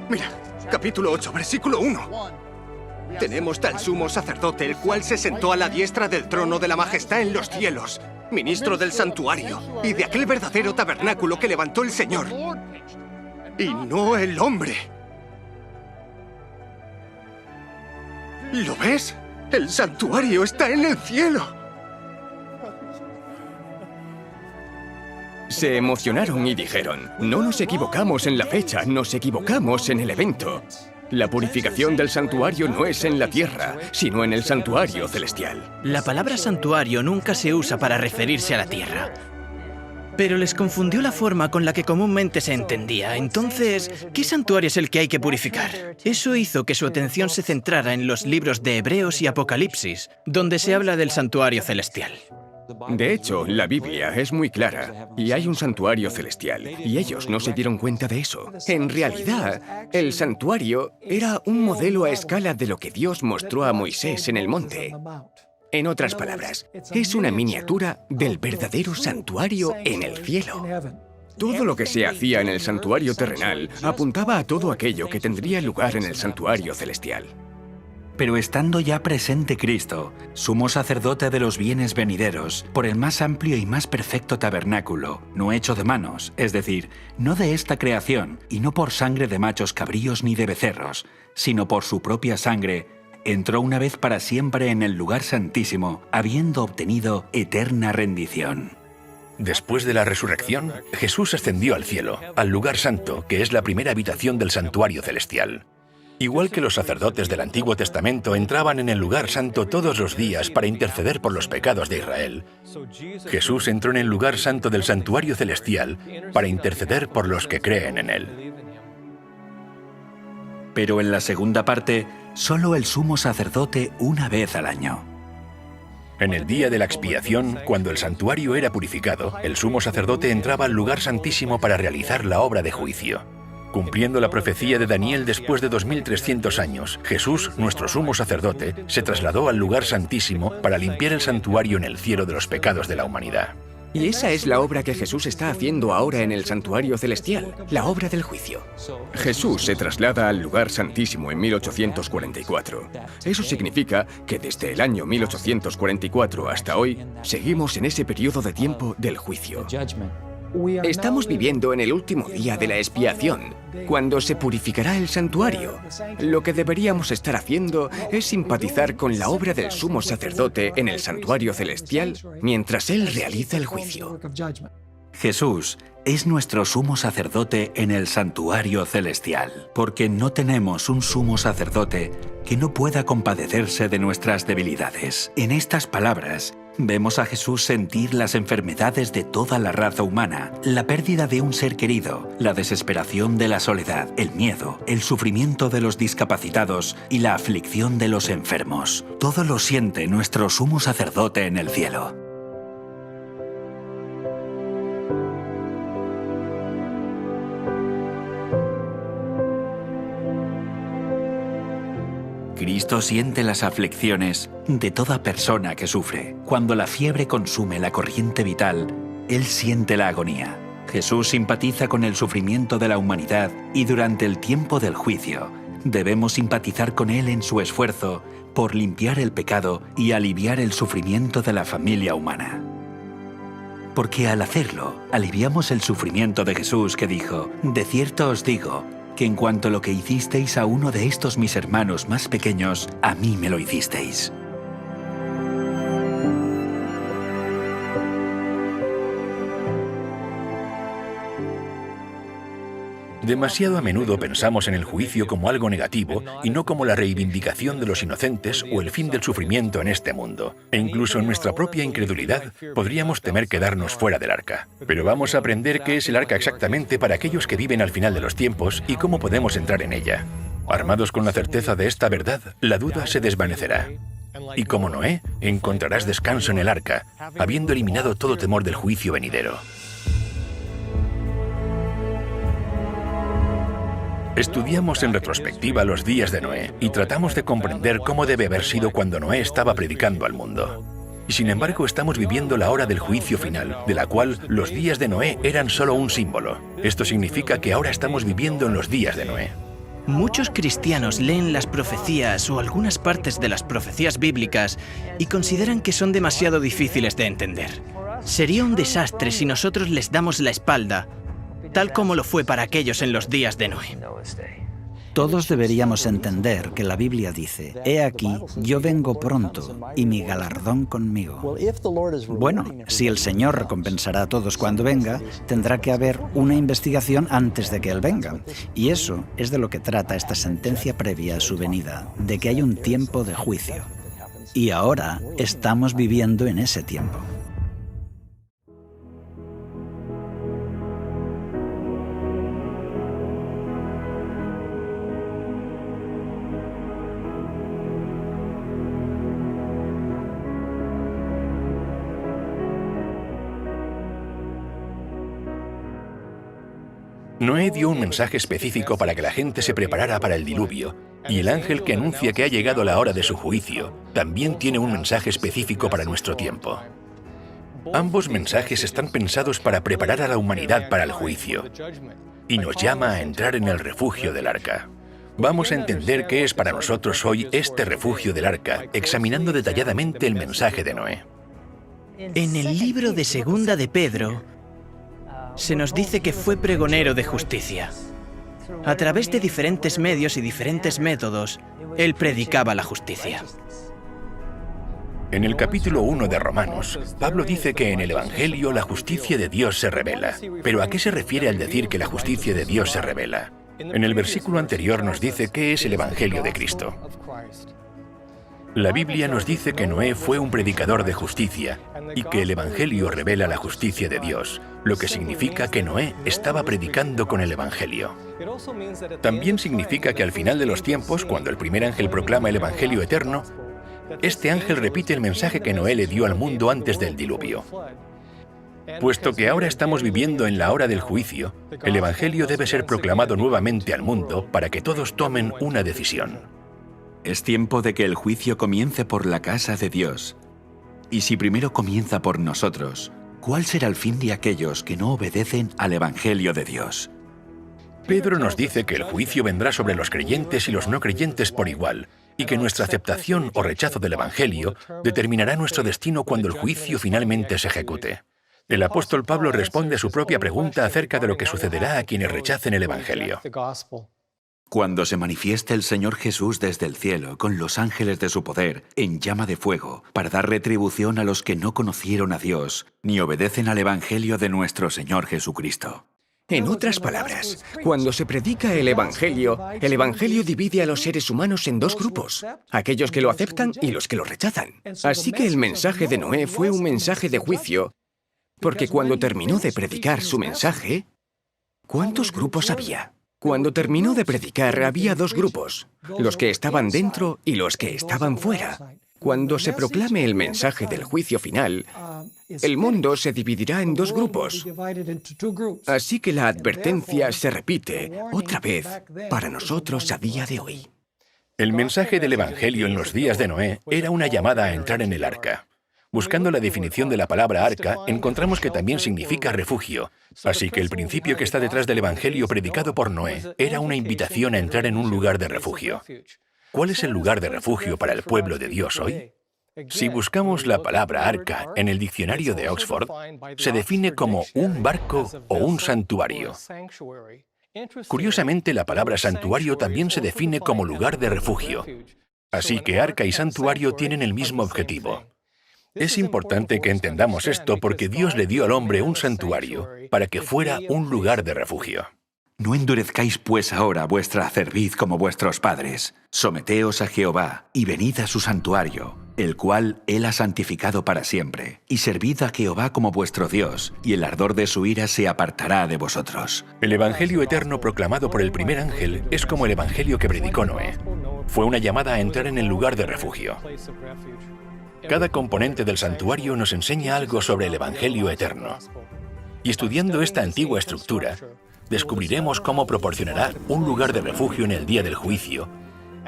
Mira. Capítulo 8, versículo 1. Tenemos tal sumo sacerdote, el cual se sentó a la diestra del trono de la majestad en los cielos, ministro del santuario y de aquel verdadero tabernáculo que levantó el Señor, y no el hombre. ¿Lo ves? El santuario está en el cielo. Se emocionaron y dijeron, no nos equivocamos en la fecha, nos equivocamos en el evento. La purificación del santuario no es en la tierra, sino en el santuario celestial. La palabra santuario nunca se usa para referirse a la tierra. Pero les confundió la forma con la que comúnmente se entendía. Entonces, ¿qué santuario es el que hay que purificar? Eso hizo que su atención se centrara en los libros de Hebreos y Apocalipsis, donde se habla del santuario celestial. De hecho, la Biblia es muy clara, y hay un santuario celestial, y ellos no se dieron cuenta de eso. En realidad, el santuario era un modelo a escala de lo que Dios mostró a Moisés en el monte. En otras palabras, es una miniatura del verdadero santuario en el cielo. Todo lo que se hacía en el santuario terrenal apuntaba a todo aquello que tendría lugar en el santuario celestial. Pero estando ya presente Cristo, sumo sacerdote de los bienes venideros, por el más amplio y más perfecto tabernáculo, no hecho de manos, es decir, no de esta creación, y no por sangre de machos cabríos ni de becerros, sino por su propia sangre, entró una vez para siempre en el lugar santísimo, habiendo obtenido eterna rendición. Después de la resurrección, Jesús ascendió al cielo, al lugar santo, que es la primera habitación del santuario celestial. Igual que los sacerdotes del Antiguo Testamento entraban en el lugar santo todos los días para interceder por los pecados de Israel, Jesús entró en el lugar santo del santuario celestial para interceder por los que creen en él. Pero en la segunda parte, solo el sumo sacerdote una vez al año. En el día de la expiación, cuando el santuario era purificado, el sumo sacerdote entraba al lugar santísimo para realizar la obra de juicio. Cumpliendo la profecía de Daniel después de 2300 años, Jesús, nuestro sumo sacerdote, se trasladó al lugar santísimo para limpiar el santuario en el cielo de los pecados de la humanidad. Y esa es la obra que Jesús está haciendo ahora en el santuario celestial, la obra del juicio. Jesús se traslada al lugar santísimo en 1844. Eso significa que desde el año 1844 hasta hoy, seguimos en ese periodo de tiempo del juicio. Estamos viviendo en el último día de la expiación, cuando se purificará el santuario. Lo que deberíamos estar haciendo es simpatizar con la obra del sumo sacerdote en el santuario celestial mientras él realiza el juicio. Jesús es nuestro sumo sacerdote en el santuario celestial, porque no tenemos un sumo sacerdote que no pueda compadecerse de nuestras debilidades. En estas palabras, vemos a Jesús sentir las enfermedades de toda la raza humana, la pérdida de un ser querido, la desesperación de la soledad, el miedo, el sufrimiento de los discapacitados y la aflicción de los enfermos. Todo lo siente nuestro sumo sacerdote en el cielo. Cristo siente las aflicciones de toda persona que sufre. Cuando la fiebre consume la corriente vital, Él siente la agonía. Jesús simpatiza con el sufrimiento de la humanidad y durante el tiempo del juicio debemos simpatizar con Él en su esfuerzo por limpiar el pecado y aliviar el sufrimiento de la familia humana. Porque al hacerlo, aliviamos el sufrimiento de Jesús que dijo: «De cierto os digo, que en cuanto lo que hicisteis a uno de estos mis hermanos más pequeños, a mí me lo hicisteis». Demasiado a menudo pensamos en el juicio como algo negativo y no como la reivindicación de los inocentes o el fin del sufrimiento en este mundo. E incluso en nuestra propia incredulidad podríamos temer quedarnos fuera del arca. Pero vamos a aprender qué es el arca exactamente para aquellos que viven al final de los tiempos y cómo podemos entrar en ella. Armados con la certeza de esta verdad, la duda se desvanecerá. Y como Noé, encontrarás descanso en el arca, habiendo eliminado todo temor del juicio venidero. Estudiamos en retrospectiva los días de Noé y tratamos de comprender cómo debe haber sido cuando Noé estaba predicando al mundo. Y sin embargo estamos viviendo la hora del juicio final, de la cual los días de Noé eran solo un símbolo. Esto significa que ahora estamos viviendo en los días de Noé. Muchos cristianos leen las profecías o algunas partes de las profecías bíblicas y consideran que son demasiado difíciles de entender. Sería un desastre si nosotros les damos la espalda, tal como lo fue para aquellos en los días de Noé. Todos deberíamos entender que la Biblia dice: «He aquí, yo vengo pronto, y mi galardón conmigo». Bueno, si el Señor recompensará a todos cuando venga, tendrá que haber una investigación antes de que Él venga. Y eso es de lo que trata esta sentencia previa a su venida, de que hay un tiempo de juicio. Y ahora estamos viviendo en ese tiempo. Noé dio un mensaje específico para que la gente se preparara para el diluvio, y el ángel que anuncia que ha llegado la hora de su juicio también tiene un mensaje específico para nuestro tiempo. Ambos mensajes están pensados para preparar a la humanidad para el juicio, y nos llama a entrar en el refugio del arca. Vamos a entender qué es para nosotros hoy este refugio del arca, examinando detalladamente el mensaje de Noé. En el libro de Segunda de Pedro, se nos dice que fue pregonero de justicia. A través de diferentes medios y diferentes métodos, él predicaba la justicia. En el capítulo 1 de Romanos, Pablo dice que en el Evangelio la justicia de Dios se revela. ¿Pero a qué se refiere al decir que la justicia de Dios se revela? En el versículo anterior nos dice qué es el Evangelio de Cristo. La Biblia nos dice que Noé fue un predicador de justicia y que el Evangelio revela la justicia de Dios, lo que significa que Noé estaba predicando con el Evangelio. También significa que al final de los tiempos, cuando el primer ángel proclama el Evangelio eterno, este ángel repite el mensaje que Noé le dio al mundo antes del diluvio. Puesto que ahora estamos viviendo en la hora del juicio, el Evangelio debe ser proclamado nuevamente al mundo para que todos tomen una decisión. Es tiempo de que el juicio comience por la casa de Dios. Y si primero comienza por nosotros, ¿Cuál será el fin de aquellos que no obedecen al Evangelio de Dios? Pedro nos dice que el juicio vendrá sobre los creyentes y los no creyentes por igual, y que nuestra aceptación o rechazo del Evangelio determinará nuestro destino cuando el juicio finalmente se ejecute. El apóstol Pablo responde a su propia pregunta acerca de lo que sucederá a quienes rechacen el Evangelio. Cuando se manifieste el Señor Jesús desde el cielo con los ángeles de su poder en llama de fuego para dar retribución a los que no conocieron a Dios ni obedecen al Evangelio de nuestro Señor Jesucristo. En otras palabras, cuando se predica el Evangelio divide a los seres humanos en dos grupos, aquellos que lo aceptan y los que lo rechazan. Así que el mensaje de Noé fue un mensaje de juicio, porque cuando terminó de predicar su mensaje, ¿cuántos grupos había? Cuando terminó de predicar había dos grupos, los que estaban dentro y los que estaban fuera. Cuando se proclame el mensaje del juicio final, el mundo se dividirá en dos grupos. Así que la advertencia se repite otra vez para nosotros a día de hoy. El mensaje del Evangelio en los días de Noé era una llamada a entrar en el arca. Buscando la definición de la palabra arca, encontramos que también significa refugio. Así que el principio que está detrás del Evangelio predicado por Noé era una invitación a entrar en un lugar de refugio. ¿Cuál es el lugar de refugio para el pueblo de Dios hoy? Si buscamos la palabra arca en el diccionario de Oxford, se define como un barco o un santuario. Curiosamente, la palabra santuario también se define como lugar de refugio. Así que arca y santuario tienen el mismo objetivo. Es importante que entendamos esto porque Dios le dio al hombre un santuario para que fuera un lugar de refugio. No endurezcáis pues ahora vuestra cerviz como vuestros padres. Someteos a Jehová y venid a su santuario, el cual Él ha santificado para siempre. Y servid a Jehová como vuestro Dios, y el ardor de su ira se apartará de vosotros. El Evangelio eterno proclamado por el primer ángel es como el Evangelio que predicó Noé. Fue una llamada a entrar en el lugar de refugio. Cada componente del santuario nos enseña algo sobre el Evangelio eterno. Y estudiando esta antigua estructura, descubriremos cómo proporcionará un lugar de refugio en el día del juicio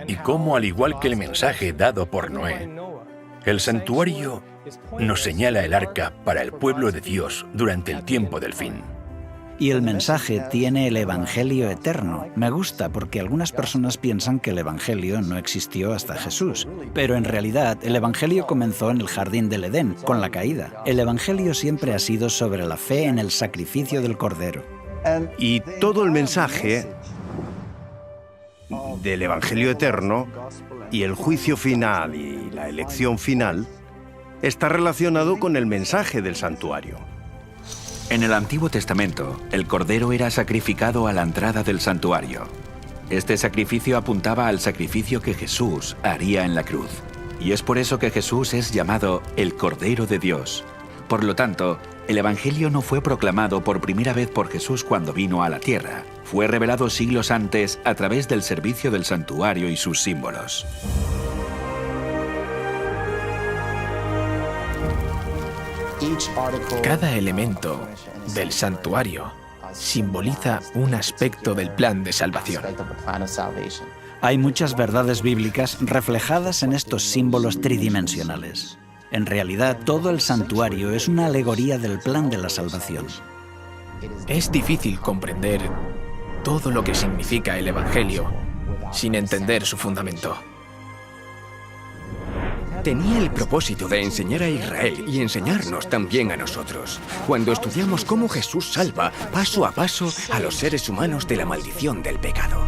y cómo, al igual que el mensaje dado por Noé, el santuario nos señala el arca para el pueblo de Dios durante el tiempo del fin. Y el mensaje tiene el Evangelio eterno. Me gusta porque algunas personas piensan que el Evangelio no existió hasta Jesús. Pero en realidad, el Evangelio comenzó en el jardín del Edén, con la caída. El Evangelio siempre ha sido sobre la fe en el sacrificio del Cordero. Y todo el mensaje del Evangelio eterno y el juicio final y la elección final está relacionado con el mensaje del santuario. En el Antiguo Testamento, el cordero era sacrificado a la entrada del santuario. Este sacrificio apuntaba al sacrificio que Jesús haría en la cruz. Y es por eso que Jesús es llamado el Cordero de Dios. Por lo tanto, el Evangelio no fue proclamado por primera vez por Jesús cuando vino a la tierra. Fue revelado siglos antes a través del servicio del santuario y sus símbolos. Cada elemento del santuario simboliza un aspecto del plan de salvación. Hay muchas verdades bíblicas reflejadas en estos símbolos tridimensionales. En realidad, todo el santuario es una alegoría del plan de la salvación. Es difícil comprender todo lo que significa el Evangelio sin entender su fundamento. Tenía el propósito de enseñar a Israel y enseñarnos también a nosotros, cuando estudiamos cómo Jesús salva paso a paso a los seres humanos de la maldición del pecado.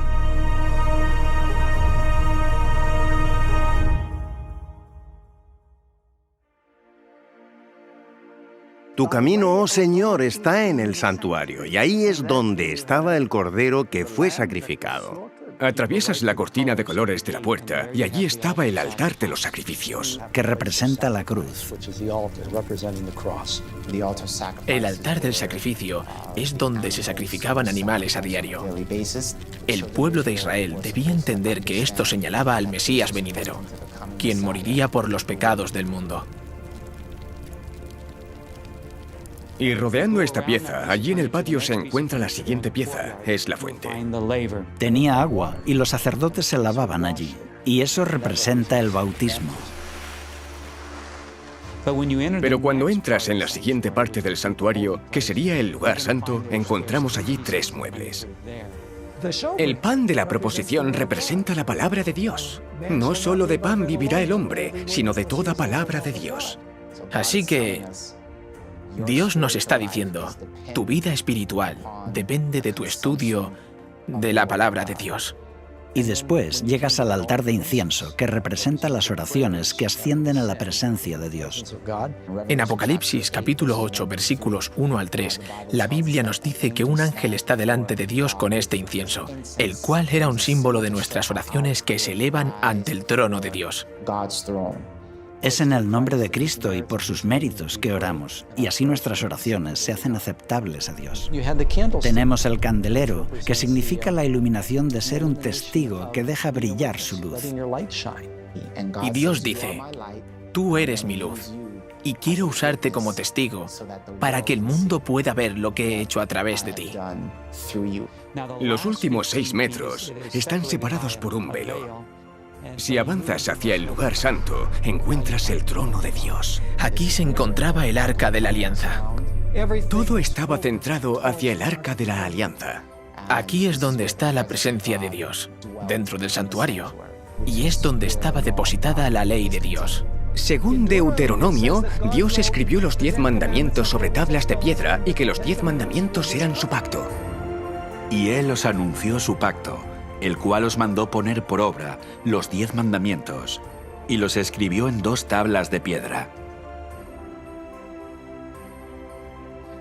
Tu camino, oh Señor, está en el santuario, y ahí es donde estaba el cordero que fue sacrificado. Atraviesas la cortina de colores de la puerta y allí estaba el altar de los sacrificios, que representa la cruz. El altar del sacrificio es donde se sacrificaban animales a diario. El pueblo de Israel debía entender que esto señalaba al Mesías venidero, quien moriría por los pecados del mundo. Y rodeando esta pieza, allí en el patio se encuentra la siguiente pieza, es la fuente. Tenía agua y los sacerdotes se lavaban allí. Y eso representa el bautismo. Pero cuando entras en la siguiente parte del santuario, que sería el lugar santo, encontramos allí 3 muebles. El pan de la proposición representa la palabra de Dios. No solo de pan vivirá el hombre, sino de toda palabra de Dios. Así que Dios nos está diciendo, tu vida espiritual depende de tu estudio de la palabra de Dios. Y después llegas al altar de incienso, que representa las oraciones que ascienden a la presencia de Dios. En Apocalipsis capítulo 8, versículos 1 al 3, la Biblia nos dice que un ángel está delante de Dios con este incienso, el cual era un símbolo de nuestras oraciones que se elevan ante el trono de Dios. Es en el nombre de Cristo y por sus méritos que oramos, y así nuestras oraciones se hacen aceptables a Dios. Tenemos el candelero, que significa la iluminación de ser un testigo que deja brillar su luz. Y Dios dice, tú eres mi luz, y quiero usarte como testigo para que el mundo pueda ver lo que he hecho a través de ti. Los últimos 6 metros están separados por un velo. Si avanzas hacia el lugar santo, encuentras el trono de Dios. Aquí se encontraba el Arca de la Alianza. Todo estaba centrado hacia el Arca de la Alianza. Aquí es donde está la presencia de Dios, dentro del santuario, y es donde estaba depositada la ley de Dios. Según Deuteronomio, Dios escribió los 10 mandamientos sobre tablas de piedra y que los 10 mandamientos eran su pacto. Y Él os anunció su pacto, el cual os mandó poner por obra los 10 mandamientos, y los escribió en 2 tablas de piedra.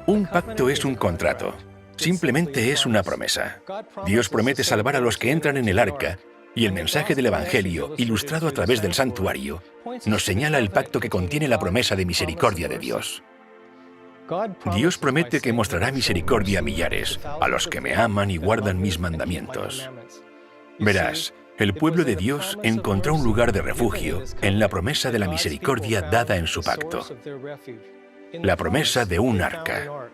Un pacto es un contrato. Simplemente es una promesa. Dios promete salvar a los que entran en el arca, y el mensaje del Evangelio, ilustrado a través del santuario, nos señala el pacto que contiene la promesa de misericordia de Dios. Dios promete que mostrará misericordia a millares, a los que me aman y guardan mis mandamientos. Verás, el pueblo de Dios encontró un lugar de refugio en la promesa de la misericordia dada en su pacto. La promesa de un arca.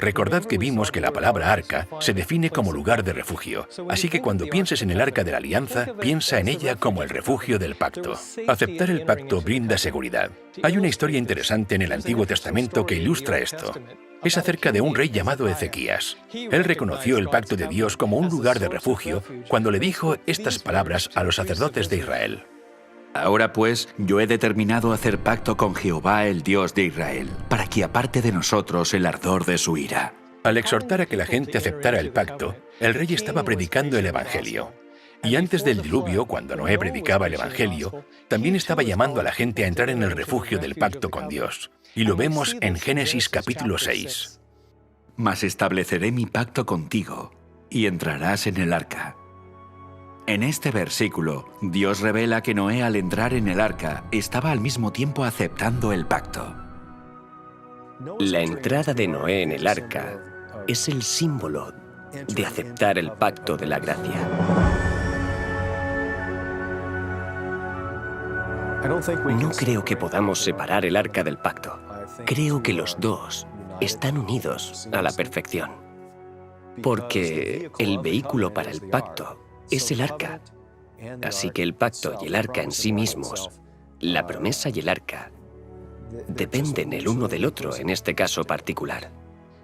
Recordad que vimos que la palabra arca se define como lugar de refugio, así que cuando pienses en el arca de la alianza, piensa en ella como el refugio del pacto. Aceptar el pacto brinda seguridad. Hay una historia interesante en el Antiguo Testamento que ilustra esto. Es acerca de un rey llamado Ezequías. Él reconoció el pacto de Dios como un lugar de refugio cuando le dijo estas palabras a los sacerdotes de Israel. Ahora pues, yo he determinado hacer pacto con Jehová, el Dios de Israel, para que aparte de nosotros el ardor de su ira. Al exhortar a que la gente aceptara el pacto, el rey estaba predicando el Evangelio. Y antes del diluvio, cuando Noé predicaba el Evangelio, también estaba llamando a la gente a entrar en el refugio del pacto con Dios. Y lo vemos en Génesis capítulo 6. Mas estableceré mi pacto contigo, y entrarás en el arca. En este versículo, Dios revela que Noé, al entrar en el arca, estaba al mismo tiempo aceptando el pacto. La entrada de Noé en el arca es el símbolo de aceptar el pacto de la gracia. No creo que podamos separar el arca del pacto. Creo que los dos están unidos a la perfección. Porque el vehículo para el pacto es el arca. Así que el pacto y el arca en sí mismos, la promesa y el arca, dependen el uno del otro en este caso particular.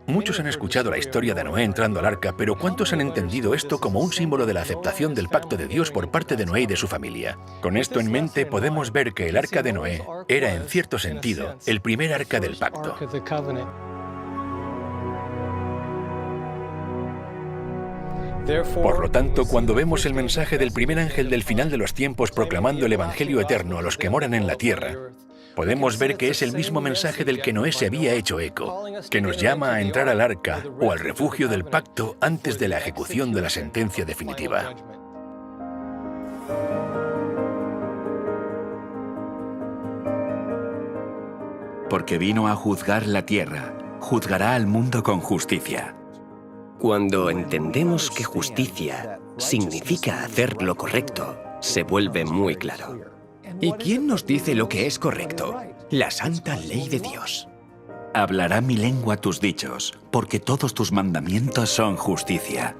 Muchos han escuchado la historia de Noé entrando al arca, pero ¿cuántos han entendido esto como un símbolo de la aceptación del pacto de Dios por parte de Noé y de su familia? Con esto en mente podemos ver que el arca de Noé era, en cierto sentido, el primer arca del pacto. Por lo tanto, cuando vemos el mensaje del primer ángel del final de los tiempos proclamando el Evangelio eterno a los que moran en la tierra, podemos ver que es el mismo mensaje del que Noé se había hecho eco, que nos llama a entrar al arca o al refugio del pacto antes de la ejecución de la sentencia definitiva. Porque vino a juzgar la tierra, juzgará al mundo con justicia. Cuando entendemos que justicia significa hacer lo correcto, se vuelve muy claro. ¿Y quién nos dice lo que es correcto? La santa ley de Dios. Hablará mi lengua tus dichos, porque todos tus mandamientos son justicia.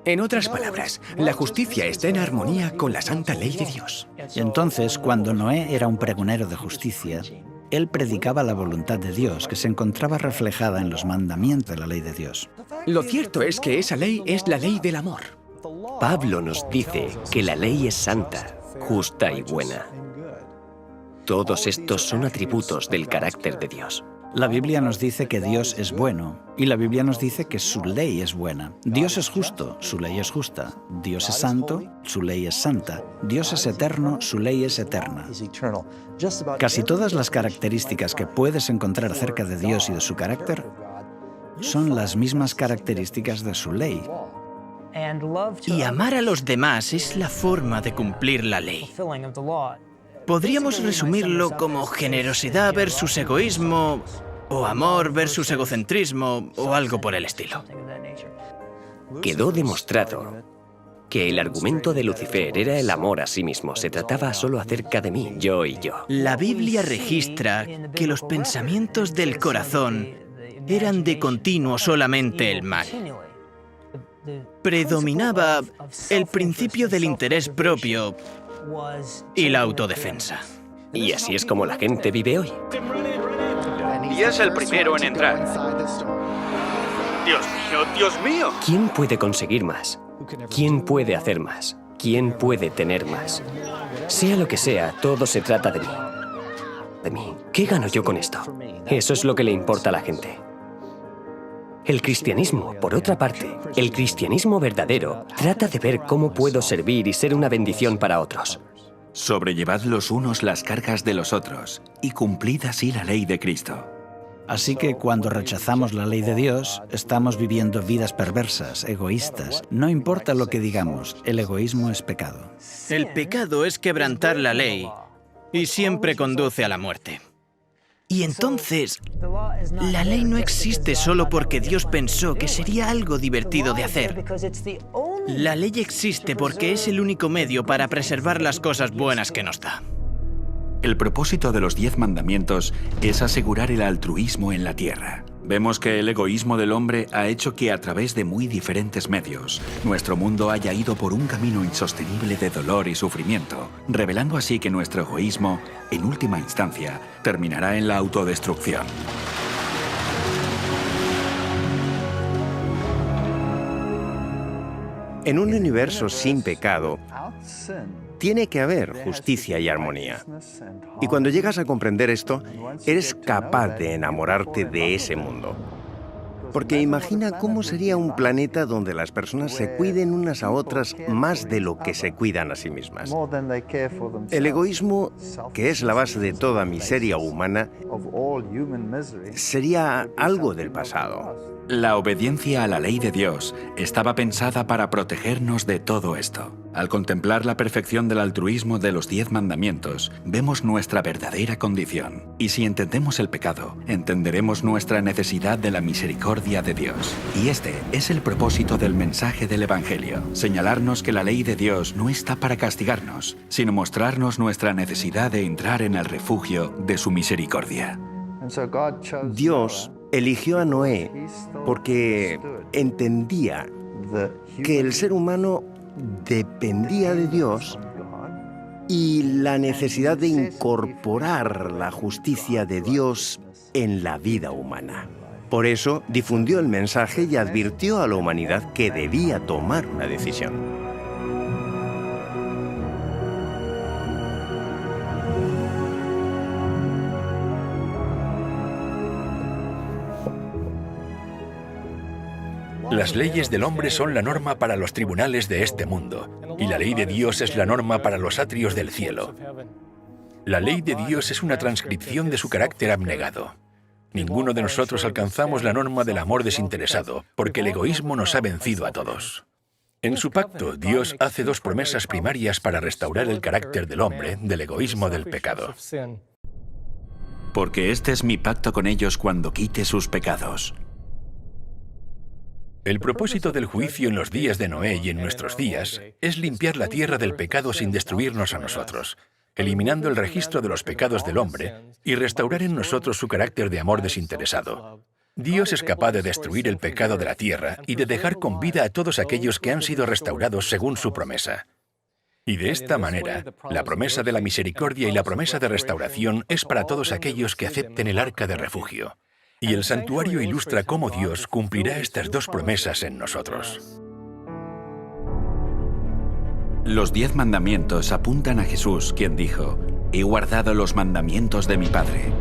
En otras palabras, la justicia está en armonía con la santa ley de Dios. Y entonces, cuando Noé era un pregonero de justicia, Él predicaba la voluntad de Dios, que se encontraba reflejada en los mandamientos de la ley de Dios. Lo cierto es que esa ley es la ley del amor. Pablo nos dice que la ley es santa, justa y buena. Todos estos son atributos del carácter de Dios. La Biblia nos dice que Dios es bueno, y la Biblia nos dice que su ley es buena. Dios es justo, su ley es justa. Dios es santo, su ley es santa. Dios es eterno, su ley es eterna. Casi todas las características que puedes encontrar acerca de Dios y de su carácter son las mismas características de su ley. Y amar a los demás es la forma de cumplir la ley. Podríamos resumirlo como generosidad versus egoísmo, o amor versus egocentrismo, o algo por el estilo. Quedó demostrado que el argumento de Lucifer era el amor a sí mismo. Se trataba solo acerca de mí, yo y yo. La Biblia registra que los pensamientos del corazón eran de continuo solamente el mal. Predominaba el principio del interés propio y la autodefensa. Y así es como la gente vive hoy. Y es el primero en entrar. ¡Dios mío, Dios mío! ¿Quién puede conseguir más? ¿Quién puede hacer más? ¿Quién puede tener más? Sea lo que sea, todo se trata de mí. De mí. ¿Qué gano yo con esto? Eso es lo que le importa a la gente. El cristianismo, por otra parte, el cristianismo verdadero, trata de ver cómo puedo servir y ser una bendición para otros. Sobrellevad los unos las cargas de los otros, y cumplid así la ley de Cristo. Así que cuando rechazamos la ley de Dios, estamos viviendo vidas perversas, egoístas. No importa lo que digamos, el egoísmo es pecado. El pecado es quebrantar la ley y siempre conduce a la muerte. Y entonces, la ley no existe solo porque Dios pensó que sería algo divertido de hacer. La ley existe porque es el único medio para preservar las cosas buenas que nos da. El propósito de los 10 mandamientos es asegurar el altruismo en la tierra. Vemos que el egoísmo del hombre ha hecho que a través de muy diferentes medios, nuestro mundo haya ido por un camino insostenible de dolor y sufrimiento, revelando así que nuestro egoísmo, en última instancia, terminará en la autodestrucción. En un universo sin pecado, tiene que haber justicia y armonía. Y cuando llegas a comprender esto, eres capaz de enamorarte de ese mundo. Porque imagina cómo sería un planeta donde las personas se cuiden unas a otras más de lo que se cuidan a sí mismas. El egoísmo, que es la base de toda miseria humana, sería algo del pasado. La obediencia a la ley de Dios estaba pensada para protegernos de todo esto. Al contemplar la perfección del altruismo de los 10 mandamientos, vemos nuestra verdadera condición. Y si entendemos el pecado, entenderemos nuestra necesidad de la misericordia de Dios. Y este es el propósito del mensaje del Evangelio: señalarnos que la ley de Dios no está para castigarnos, sino mostrarnos nuestra necesidad de entrar en el refugio de su misericordia. Dios eligió a Noé porque entendía que el ser humano dependía de Dios y la necesidad de incorporar la justicia de Dios en la vida humana. Por eso difundió el mensaje y advirtió a la humanidad que debía tomar una decisión. Las leyes del hombre son la norma para los tribunales de este mundo, y la ley de Dios es la norma para los atrios del cielo. La ley de Dios es una transcripción de su carácter abnegado. Ninguno de nosotros alcanzamos la norma del amor desinteresado, porque el egoísmo nos ha vencido a todos. En su pacto, Dios hace 2 promesas primarias para restaurar el carácter del hombre del egoísmo del pecado. Porque este es mi pacto con ellos cuando quite sus pecados. El propósito del juicio en los días de Noé y en nuestros días es limpiar la tierra del pecado sin destruirnos a nosotros, eliminando el registro de los pecados del hombre y restaurar en nosotros su carácter de amor desinteresado. Dios es capaz de destruir el pecado de la tierra y de dejar con vida a todos aquellos que han sido restaurados según su promesa. Y de esta manera, la promesa de la misericordia y la promesa de restauración es para todos aquellos que acepten el arca de refugio. Y el santuario ilustra cómo Dios cumplirá estas dos promesas en nosotros. Los 10 mandamientos apuntan a Jesús, quien dijo: «He guardado los mandamientos de mi Padre».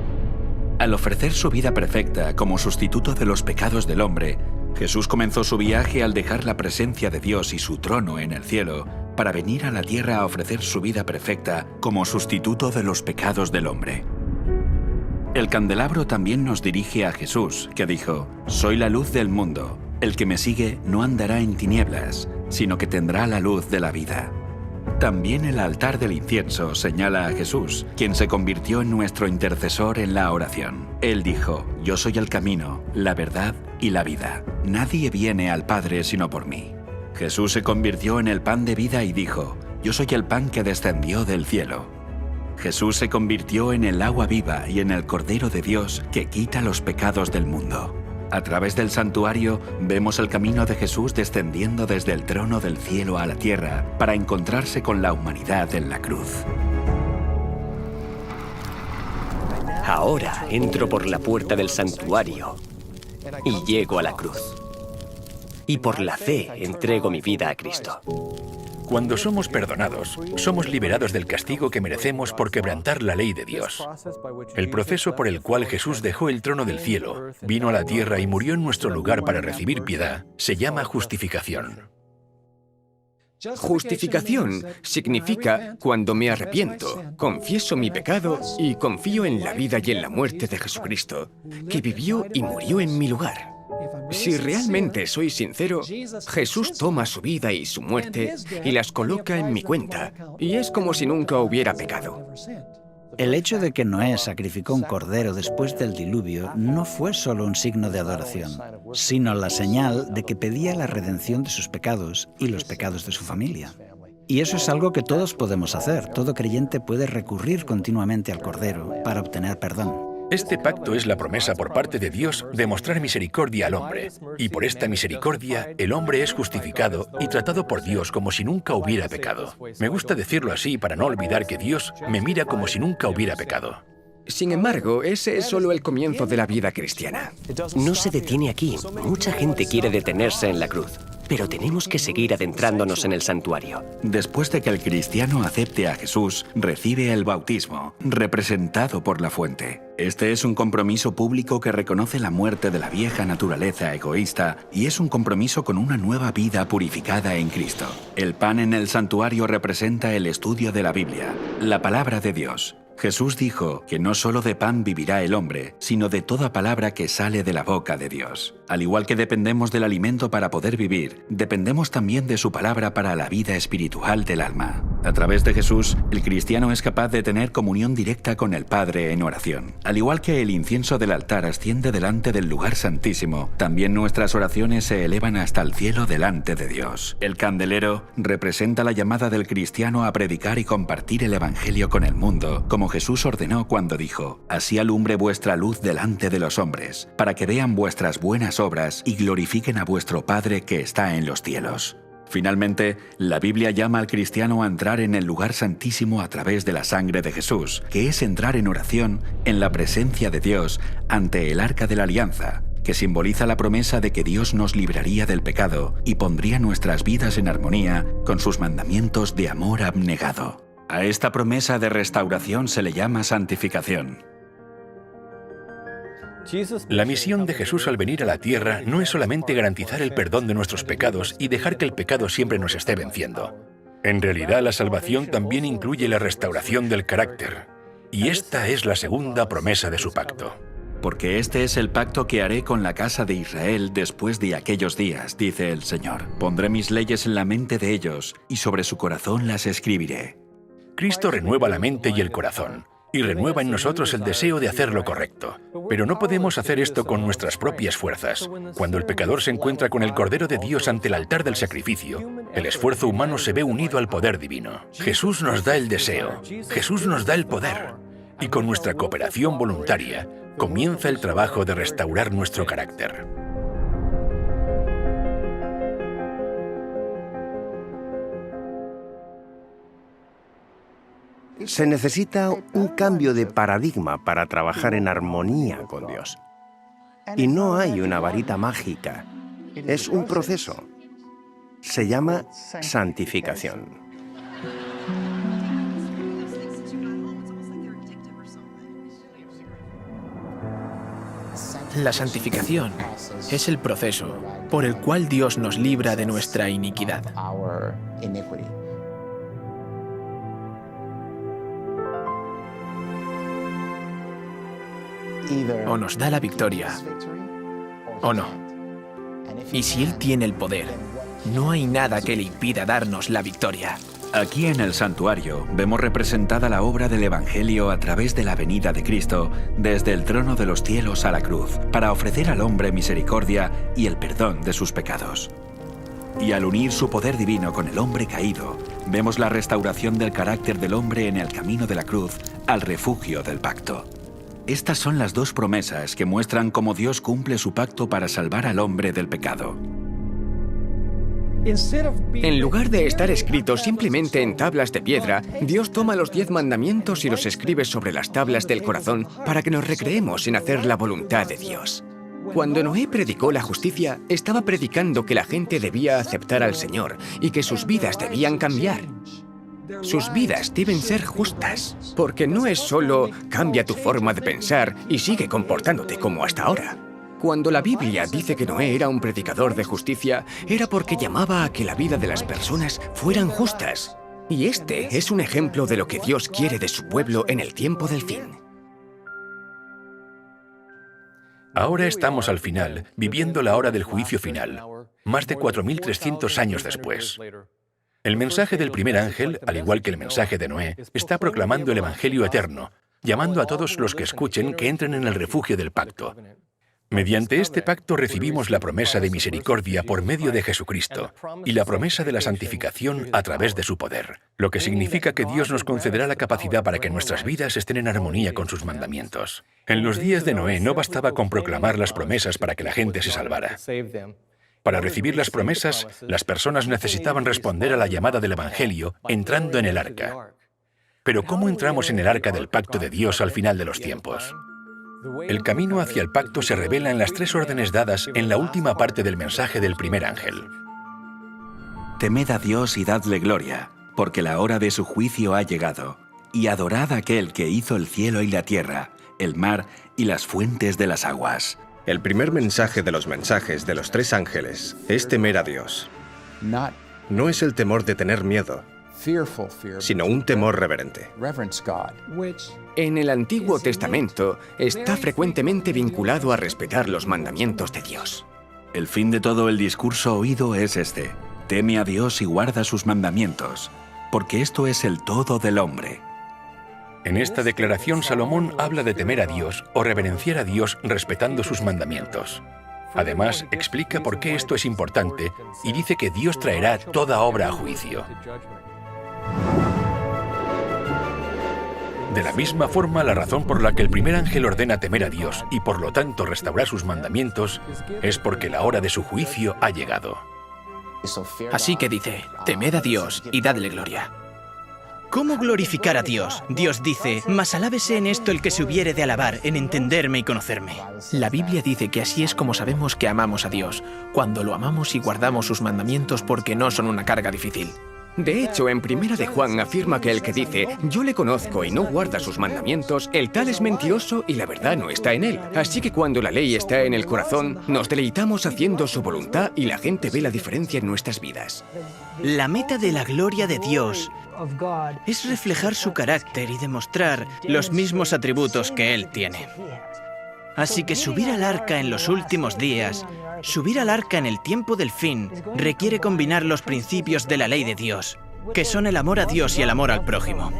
Al ofrecer su vida perfecta como sustituto de los pecados del hombre, Jesús comenzó su viaje al dejar la presencia de Dios y su trono en el cielo para venir a la tierra a ofrecer su vida perfecta como sustituto de los pecados del hombre. El candelabro también nos dirige a Jesús, que dijo: «Soy la luz del mundo. El que me sigue no andará en tinieblas, sino que tendrá la luz de la vida». También el altar del incienso señala a Jesús, quien se convirtió en nuestro intercesor en la oración. Él dijo: «Yo soy el camino, la verdad y la vida. Nadie viene al Padre sino por mí». Jesús se convirtió en el pan de vida y dijo: «Yo soy el pan que descendió del cielo». Jesús se convirtió en el agua viva y en el Cordero de Dios que quita los pecados del mundo. A través del santuario vemos el camino de Jesús descendiendo desde el trono del cielo a la tierra para encontrarse con la humanidad en la cruz. Ahora entro por la puerta del santuario y llego a la cruz. Y por la fe entrego mi vida a Cristo. Cuando somos perdonados, somos liberados del castigo que merecemos por quebrantar la ley de Dios. El proceso por el cual Jesús dejó el trono del cielo, vino a la tierra y murió en nuestro lugar para recibir piedad, se llama justificación. Justificación significa cuando me arrepiento, confieso mi pecado y confío en la vida y en la muerte de Jesucristo, que vivió y murió en mi lugar. Si realmente soy sincero, Jesús toma su vida y su muerte y las coloca en mi cuenta, y es como si nunca hubiera pecado. El hecho de que Noé sacrificó un cordero después del diluvio no fue solo un signo de adoración, sino la señal de que pedía la redención de sus pecados y los pecados de su familia. Y eso es algo que todos podemos hacer. Todo creyente puede recurrir continuamente al cordero para obtener perdón. Este pacto es la promesa por parte de Dios de mostrar misericordia al hombre, y por esta misericordia el hombre es justificado y tratado por Dios como si nunca hubiera pecado. Me gusta decirlo así para no olvidar que Dios me mira como si nunca hubiera pecado. Sin embargo, ese es solo el comienzo de la vida cristiana. No se detiene aquí. Mucha gente quiere detenerse en la cruz. Pero tenemos que seguir adentrándonos en el santuario. Después de que el cristiano acepte a Jesús, recibe el bautismo, representado por la fuente. Este es un compromiso público que reconoce la muerte de la vieja naturaleza egoísta y es un compromiso con una nueva vida purificada en Cristo. El pan en el santuario representa el estudio de la Biblia, la palabra de Dios. Jesús dijo que no solo de pan vivirá el hombre, sino de toda palabra que sale de la boca de Dios. Al igual que dependemos del alimento para poder vivir, dependemos también de su palabra para la vida espiritual del alma. A través de Jesús, el cristiano es capaz de tener comunión directa con el Padre en oración. Al igual que el incienso del altar asciende delante del lugar santísimo, también nuestras oraciones se elevan hasta el cielo delante de Dios. El candelero representa la llamada del cristiano a predicar y compartir el Evangelio con el mundo, como Jesús ordenó cuando dijo: «Así alumbre vuestra luz delante de los hombres, para que vean vuestras buenas obras y glorifiquen a vuestro Padre que está en los cielos». Finalmente, la Biblia llama al cristiano a entrar en el lugar santísimo a través de la sangre de Jesús, que es entrar en oración en la presencia de Dios ante el arca de la alianza, que simboliza la promesa de que Dios nos libraría del pecado y pondría nuestras vidas en armonía con sus mandamientos de amor abnegado. A esta promesa de restauración se le llama santificación. La misión de Jesús al venir a la tierra no es solamente garantizar el perdón de nuestros pecados y dejar que el pecado siempre nos esté venciendo. En realidad, la salvación también incluye la restauración del carácter. Y esta es la segunda promesa de su pacto. Porque este es el pacto que haré con la casa de Israel después de aquellos días, dice el Señor. Pondré mis leyes en la mente de ellos y sobre su corazón las escribiré. Cristo renueva la mente y el corazón, y renueva en nosotros el deseo de hacer lo correcto. Pero no podemos hacer esto con nuestras propias fuerzas. Cuando el pecador se encuentra con el Cordero de Dios ante el altar del sacrificio, el esfuerzo humano se ve unido al poder divino. Jesús nos da el deseo, Jesús nos da el poder, y con nuestra cooperación voluntaria, comienza el trabajo de restaurar nuestro carácter. Se necesita un cambio de paradigma para trabajar en armonía con Dios. Y no hay una varita mágica. Es un proceso. Se llama santificación. La santificación es el proceso por el cual Dios nos libra de nuestra iniquidad. O nos da la victoria, o no. Y si Él tiene el poder, no hay nada que le impida darnos la victoria. Aquí en el santuario vemos representada la obra del Evangelio a través de la venida de Cristo desde el trono de los cielos a la cruz, para ofrecer al hombre misericordia y el perdón de sus pecados. Y al unir su poder divino con el hombre caído, vemos la restauración del carácter del hombre en el camino de la cruz al refugio del pacto. Estas son las dos promesas que muestran cómo Dios cumple su pacto para salvar al hombre del pecado. En lugar de estar escritos simplemente en tablas de piedra, Dios toma los 10 mandamientos y los escribe sobre las tablas del corazón para que nos recreemos en hacer la voluntad de Dios. Cuando Noé predicó la justicia, estaba predicando que la gente debía aceptar al Señor y que sus vidas debían cambiar. Sus vidas deben ser justas, porque no es solo cambia tu forma de pensar y sigue comportándote como hasta ahora. Cuando la Biblia dice que Noé era un predicador de justicia, era porque llamaba a que la vida de las personas fueran justas. Y este es un ejemplo de lo que Dios quiere de su pueblo en el tiempo del fin. Ahora estamos al final, viviendo la hora del juicio final, más de 4.300 años después. El mensaje del primer ángel, al igual que el mensaje de Noé, está proclamando el Evangelio eterno, llamando a todos los que escuchen que entren en el refugio del pacto. Mediante este pacto recibimos la promesa de misericordia por medio de Jesucristo y la promesa de la santificación a través de su poder, lo que significa que Dios nos concederá la capacidad para que nuestras vidas estén en armonía con sus mandamientos. En los días de Noé no bastaba con proclamar las promesas para que la gente se salvara. Para recibir las promesas, las personas necesitaban responder a la llamada del Evangelio entrando en el arca. Pero ¿cómo entramos en el arca del pacto de Dios al final de los tiempos? El camino hacia el pacto se revela en las 3 órdenes dadas en la última parte del mensaje del primer ángel. Temed a Dios y dadle gloria, porque la hora de su juicio ha llegado, y adorad a aquel que hizo el cielo y la tierra, el mar y las fuentes de las aguas. El primer mensaje de los mensajes de los 3 ángeles es temer a Dios. No es el temor de tener miedo, sino un temor reverente. En el Antiguo Testamento está frecuentemente vinculado a respetar los mandamientos de Dios. El fin de todo el discurso oído es este: teme a Dios y guarda sus mandamientos, porque esto es el todo del hombre. En esta declaración, Salomón habla de temer a Dios o reverenciar a Dios respetando sus mandamientos. Además, explica por qué esto es importante y dice que Dios traerá toda obra a juicio. De la misma forma, la razón por la que el primer ángel ordena temer a Dios y por lo tanto restaurar sus mandamientos es porque la hora de su juicio ha llegado. Así que dice, temed a Dios y dadle gloria. ¿Cómo glorificar a Dios? Dios dice, mas alábese en esto el que se hubiere de alabar, en entenderme y conocerme. La Biblia dice que así es como sabemos que amamos a Dios, cuando lo amamos y guardamos sus mandamientos porque no son una carga difícil. De hecho, en Primera de Juan afirma que el que dice, yo le conozco y no guarda sus mandamientos, el tal es mentiroso y la verdad no está en él. Así que cuando la ley está en el corazón, nos deleitamos haciendo su voluntad y la gente ve la diferencia en nuestras vidas. La meta de la gloria de Dios es reflejar su carácter y demostrar los mismos atributos que Él tiene. Así que subir al arca en los últimos días, subir al arca en el tiempo del fin, requiere combinar los principios de la ley de Dios, que son el amor a Dios y el amor al prójimo.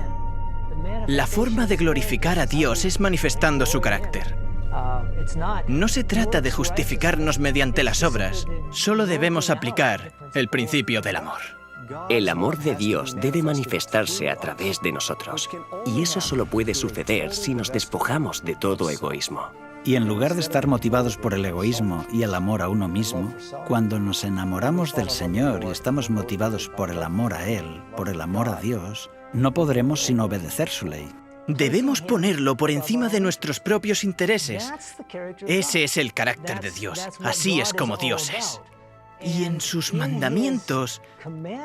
La forma de glorificar a Dios es manifestando su carácter. No se trata de justificarnos mediante las obras, solo debemos aplicar el principio del amor. El amor de Dios debe manifestarse a través de nosotros, y eso solo puede suceder si nos despojamos de todo egoísmo. Y en lugar de estar motivados por el egoísmo y el amor a uno mismo, cuando nos enamoramos del Señor y estamos motivados por el amor a Él, por el amor a Dios, no podremos sino obedecer su ley. Debemos ponerlo por encima de nuestros propios intereses. Ese es el carácter de Dios. Así es como Dios es. Y en sus mandamientos,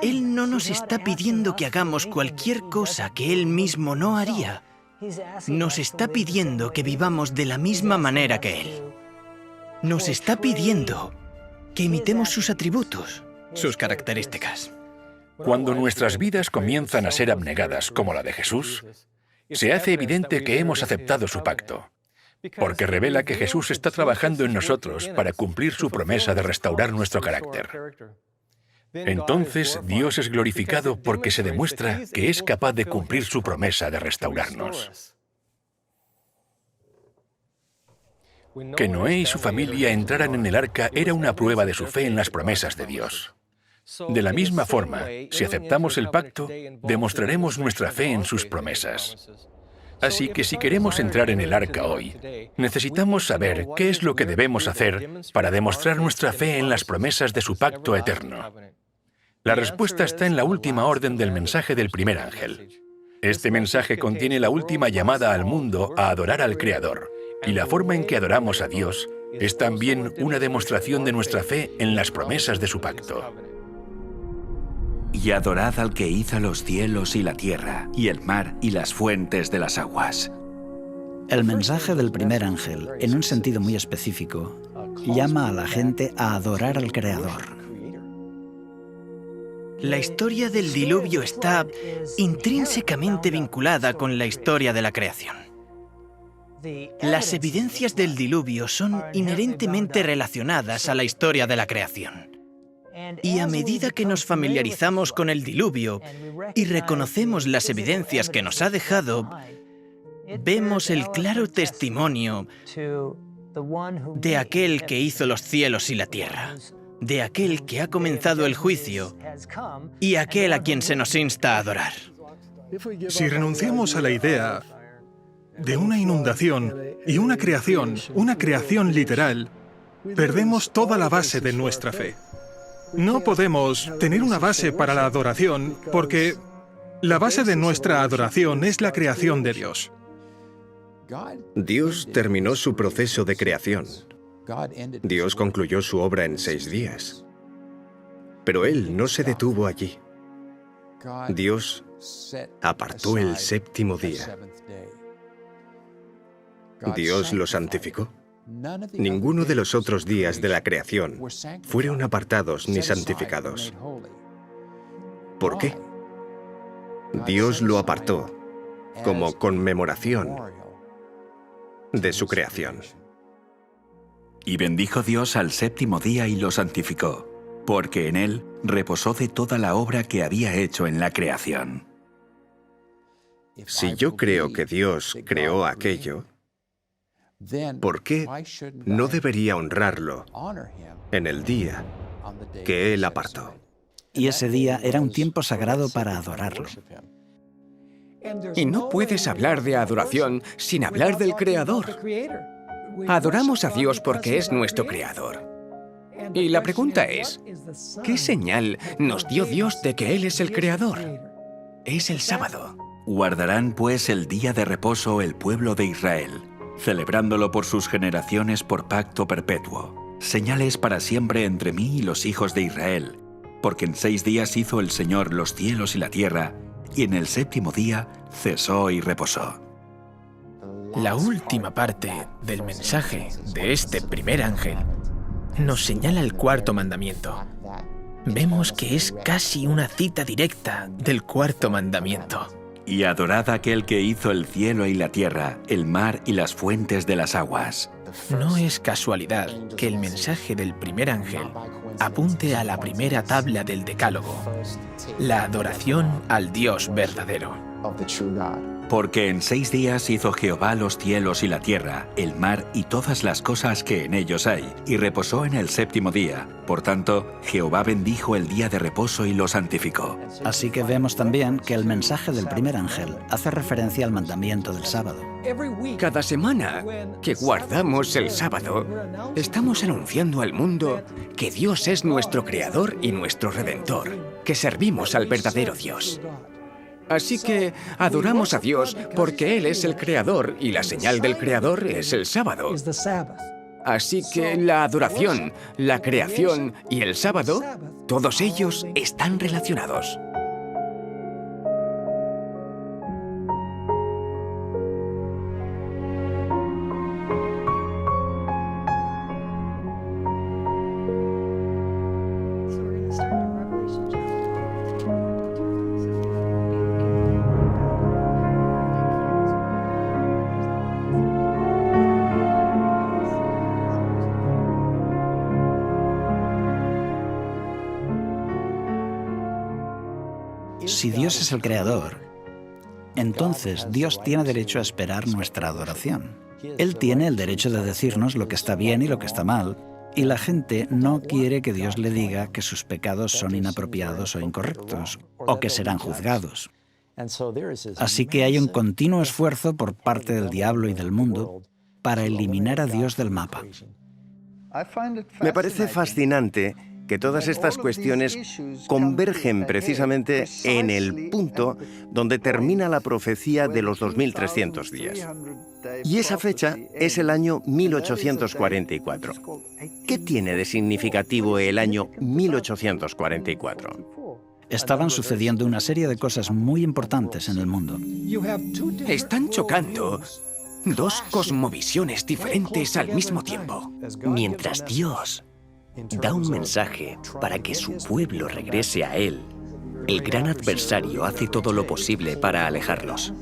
Él no nos está pidiendo que hagamos cualquier cosa que Él mismo no haría. Nos está pidiendo que vivamos de la misma manera que Él. Nos está pidiendo que imitemos sus atributos, sus características. Cuando nuestras vidas comienzan a ser abnegadas, como la de Jesús, se hace evidente que hemos aceptado su pacto, porque revela que Jesús está trabajando en nosotros para cumplir su promesa de restaurar nuestro carácter. Entonces, Dios es glorificado porque se demuestra que es capaz de cumplir su promesa de restaurarnos. Que Noé y su familia entraran en el arca era una prueba de su fe en las promesas de Dios. De la misma forma, si aceptamos el pacto, demostraremos nuestra fe en sus promesas. Así que si queremos entrar en el arca hoy, necesitamos saber qué es lo que debemos hacer para demostrar nuestra fe en las promesas de su pacto eterno. La respuesta está en la última orden del mensaje del primer ángel. Este mensaje contiene la última llamada al mundo a adorar al Creador, y la forma en que adoramos a Dios es también una demostración de nuestra fe en las promesas de su pacto. Y adorad al que hizo los cielos y la tierra, y el mar y las fuentes de las aguas. El mensaje del primer ángel, en un sentido muy específico, llama a la gente a adorar al Creador. La historia del diluvio está intrínsecamente vinculada con la historia de la creación. Las evidencias del diluvio son inherentemente relacionadas a la historia de la creación. Y a medida que nos familiarizamos con el diluvio y reconocemos las evidencias que nos ha dejado, vemos el claro testimonio de aquel que hizo los cielos y la tierra, de aquel que ha comenzado el juicio y aquel a quien se nos insta a adorar. Si renunciamos a la idea de una inundación y una creación literal, perdemos toda la base de nuestra fe. No podemos tener una base para la adoración porque la base de nuestra adoración es la creación de Dios. Dios terminó su proceso de creación. Dios concluyó su obra en 6 días. Pero Él no se detuvo allí. Dios apartó el 7º día. Dios lo santificó. Ninguno de los otros días de la creación fueron apartados ni santificados. ¿Por qué? Dios lo apartó como conmemoración de su creación. Y bendijo Dios al 7º día y lo santificó, porque en él reposó de toda la obra que había hecho en la creación. Si yo creo que Dios creó aquello, ¿por qué no debería honrarlo en el día que Él apartó? Y ese día era un tiempo sagrado para adorarlo. Y no puedes hablar de adoración sin hablar del Creador. Adoramos a Dios porque es nuestro Creador. Y la pregunta es, ¿qué señal nos dio Dios de que Él es el Creador? Es el sábado. Guardarán pues el día de reposo el pueblo de Israel, celebrándolo por sus generaciones por pacto perpetuo. Señales para siempre entre mí y los hijos de Israel, porque en 6 días hizo el Señor los cielos y la tierra, y en el 7º día cesó y reposó. La última parte del mensaje de este primer ángel nos señala el 4º mandamiento. Vemos que es casi una cita directa del 4º mandamiento. Y adorad a aquel que hizo el cielo y la tierra, el mar y las fuentes de las aguas. No es casualidad que el mensaje del primer ángel apunte a la primera tabla del Decálogo, la adoración al Dios verdadero. Porque en 6 días hizo Jehová los cielos y la tierra, el mar y todas las cosas que en ellos hay, y reposó en el 7º día. Por tanto, Jehová bendijo el día de reposo y lo santificó. Así que vemos también que el mensaje del primer ángel hace referencia al mandamiento del sábado. Cada semana que guardamos el sábado, estamos anunciando al mundo que Dios es nuestro Creador y nuestro Redentor, que servimos al verdadero Dios. Así que adoramos a Dios porque Él es el creador y la señal del creador es el sábado. Así que la adoración, la creación y el sábado, todos ellos están relacionados. Si Dios es el creador, entonces Dios tiene derecho a esperar nuestra adoración. Él tiene el derecho de decirnos lo que está bien y lo que está mal, y la gente no quiere que Dios le diga que sus pecados son inapropiados o incorrectos, o que serán juzgados. Así que hay un continuo esfuerzo por parte del diablo y del mundo para eliminar a Dios del mapa. Me parece fascinante que todas estas cuestiones convergen precisamente en el punto donde termina la profecía de los 2300 días. Y esa fecha es el año 1844. ¿Qué tiene de significativo el año 1844? Estaban sucediendo una serie de cosas muy importantes en el mundo. Están chocando dos cosmovisiones diferentes al mismo tiempo. Mientras Dios da un mensaje para que su pueblo regrese a Él, el gran adversario hace todo lo posible para alejarlos.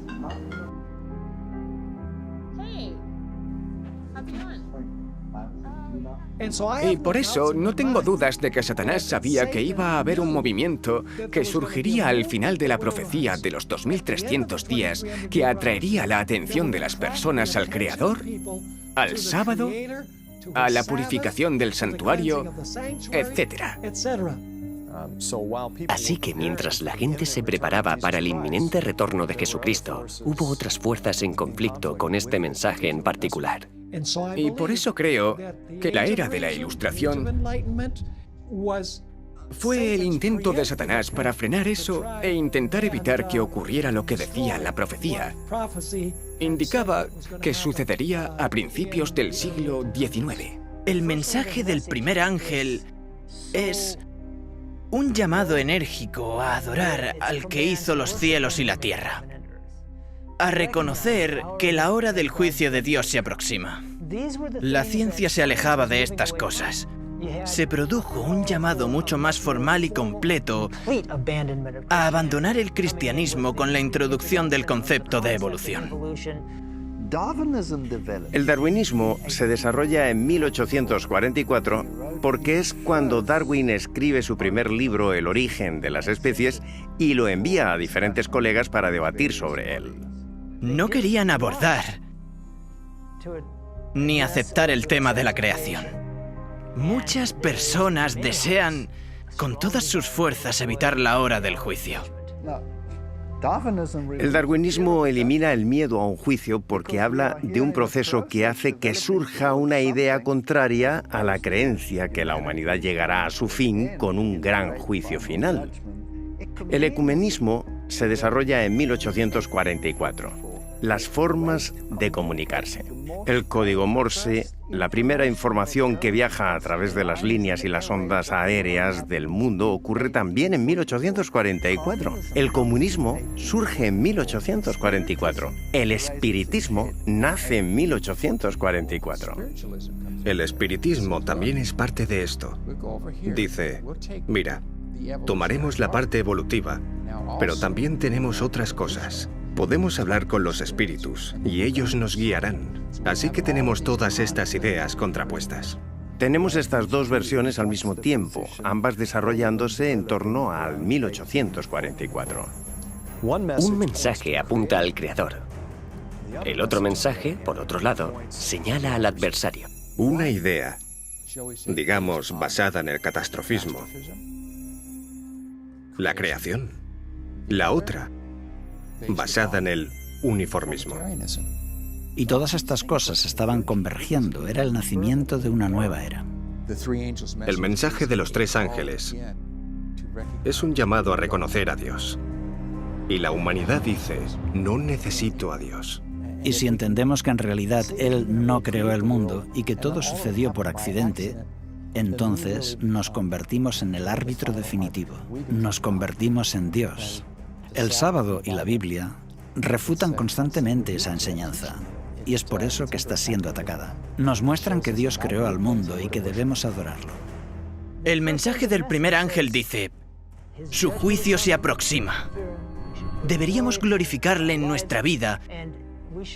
Y por eso no tengo dudas de que Satanás sabía que iba a haber un movimiento que surgiría al final de la profecía de los 2300 días que atraería la atención de las personas al Creador, al sábado, a la purificación del santuario, etc. Así que mientras la gente se preparaba para el inminente retorno de Jesucristo, hubo otras fuerzas en conflicto con este mensaje en particular. Y por eso creo que la era de la Ilustración fue el intento de Satanás para frenar eso e intentar evitar que ocurriera lo que decía la profecía. Indicaba que sucedería a principios del siglo XIX. El mensaje del primer ángel es un llamado enérgico a adorar al que hizo los cielos y la tierra, a reconocer que la hora del juicio de Dios se aproxima. La ciencia se alejaba de estas cosas. Se produjo un llamado mucho más formal y completo a abandonar el cristianismo con la introducción del concepto de evolución. El darwinismo se desarrolla en 1844 porque es cuando Darwin escribe su primer libro, El origen de las especies, y lo envía a diferentes colegas para debatir sobre él. No querían abordar ni aceptar el tema de la creación. Muchas personas desean con todas sus fuerzas evitar la hora del juicio. El darwinismo elimina el miedo a un juicio porque habla de un proceso que hace que surja una idea contraria a la creencia que la humanidad llegará a su fin con un gran juicio final. El ecumenismo se desarrolla en 1844. Las formas de comunicarse. El código Morse, la primera información que viaja a través de las líneas y las ondas aéreas del mundo, ocurre también en 1844. El comunismo surge en 1844. El espiritismo nace en 1844. El espiritismo también es parte de esto. Dice, mira, tomaremos la parte evolutiva, pero también tenemos otras cosas. Podemos hablar con los espíritus y ellos nos guiarán. Así que tenemos todas estas ideas contrapuestas. Tenemos estas dos versiones al mismo tiempo, ambas desarrollándose en torno al 1844. Un mensaje apunta al Creador. El otro mensaje, por otro lado, señala al adversario. Una idea, digamos, basada en el catastrofismo. La creación. La otra, basada en el uniformismo. Y todas estas cosas estaban convergiendo. Era el nacimiento de una nueva era. El mensaje de los tres ángeles es un llamado a reconocer a Dios Y la humanidad dice, no necesito a Dios. Y si entendemos que en realidad Él no creó el mundo y que todo sucedió por accidente, entonces nos convertimos en el árbitro definitivo. Nos convertimos en Dios. El sábado y la Biblia refutan constantemente esa enseñanza. Y es por eso que está siendo atacada. Nos muestran que Dios creó al mundo y que debemos adorarlo. El mensaje del primer ángel dice, su juicio se aproxima. Deberíamos glorificarle en nuestra vida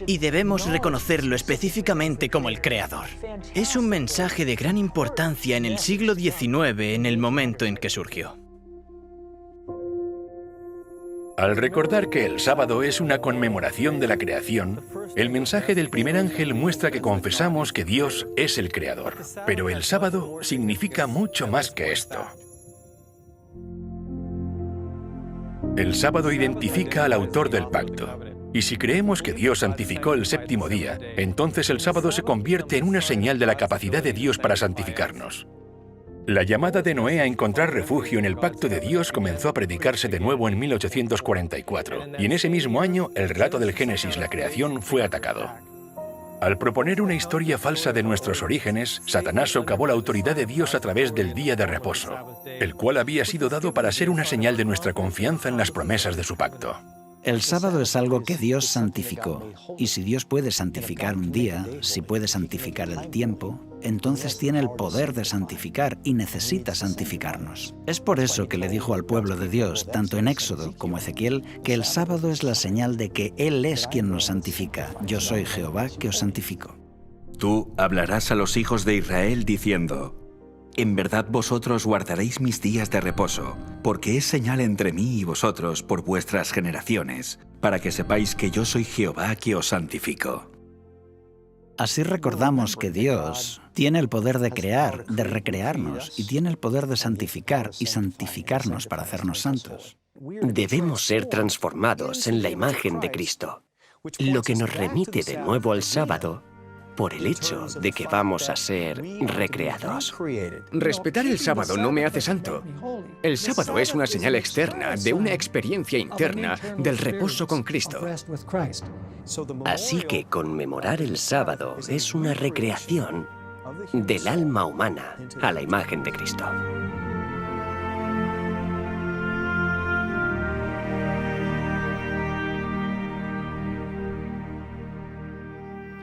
y debemos reconocerlo específicamente como el Creador. Es un mensaje de gran importancia en el siglo XIX, en el momento en que surgió. Al recordar que el sábado es una conmemoración de la creación, el mensaje del primer ángel muestra que confesamos que Dios es el Creador. Pero el sábado significa mucho más que esto. El sábado identifica al autor del pacto. Y si creemos que Dios santificó el séptimo día, entonces el sábado se convierte en una señal de la capacidad de Dios para santificarnos. La llamada de Noé a encontrar refugio en el pacto de Dios comenzó a predicarse de nuevo en 1844, y en ese mismo año el relato del Génesis, la creación, fue atacado. Al proponer una historia falsa de nuestros orígenes, Satanás socavó la autoridad de Dios a través del día de reposo, el cual había sido dado para ser una señal de nuestra confianza en las promesas de su pacto. El sábado es algo que Dios santificó, y si Dios puede santificar un día, si puede santificar el tiempo, entonces tiene el poder de santificar y necesita santificarnos. Es por eso que le dijo al pueblo de Dios, tanto en Éxodo como Ezequiel, que el sábado es la señal de que Él es quien nos santifica. Yo soy Jehová que os santifico. Tú hablarás a los hijos de Israel diciendo, en verdad vosotros guardaréis mis días de reposo, porque es señal entre mí y vosotros por vuestras generaciones, para que sepáis que yo soy Jehová que os santifico. Así recordamos que Dios tiene el poder de crear, de recrearnos, y tiene el poder de santificar y santificarnos para hacernos santos. Debemos ser transformados en la imagen de Cristo, lo que nos remite de nuevo al sábado por el hecho de que vamos a ser recreados. Respetar el sábado no me hace santo. El sábado es una señal externa de una experiencia interna del reposo con Cristo. Así que conmemorar el sábado es una recreación del alma humana a la imagen de Cristo.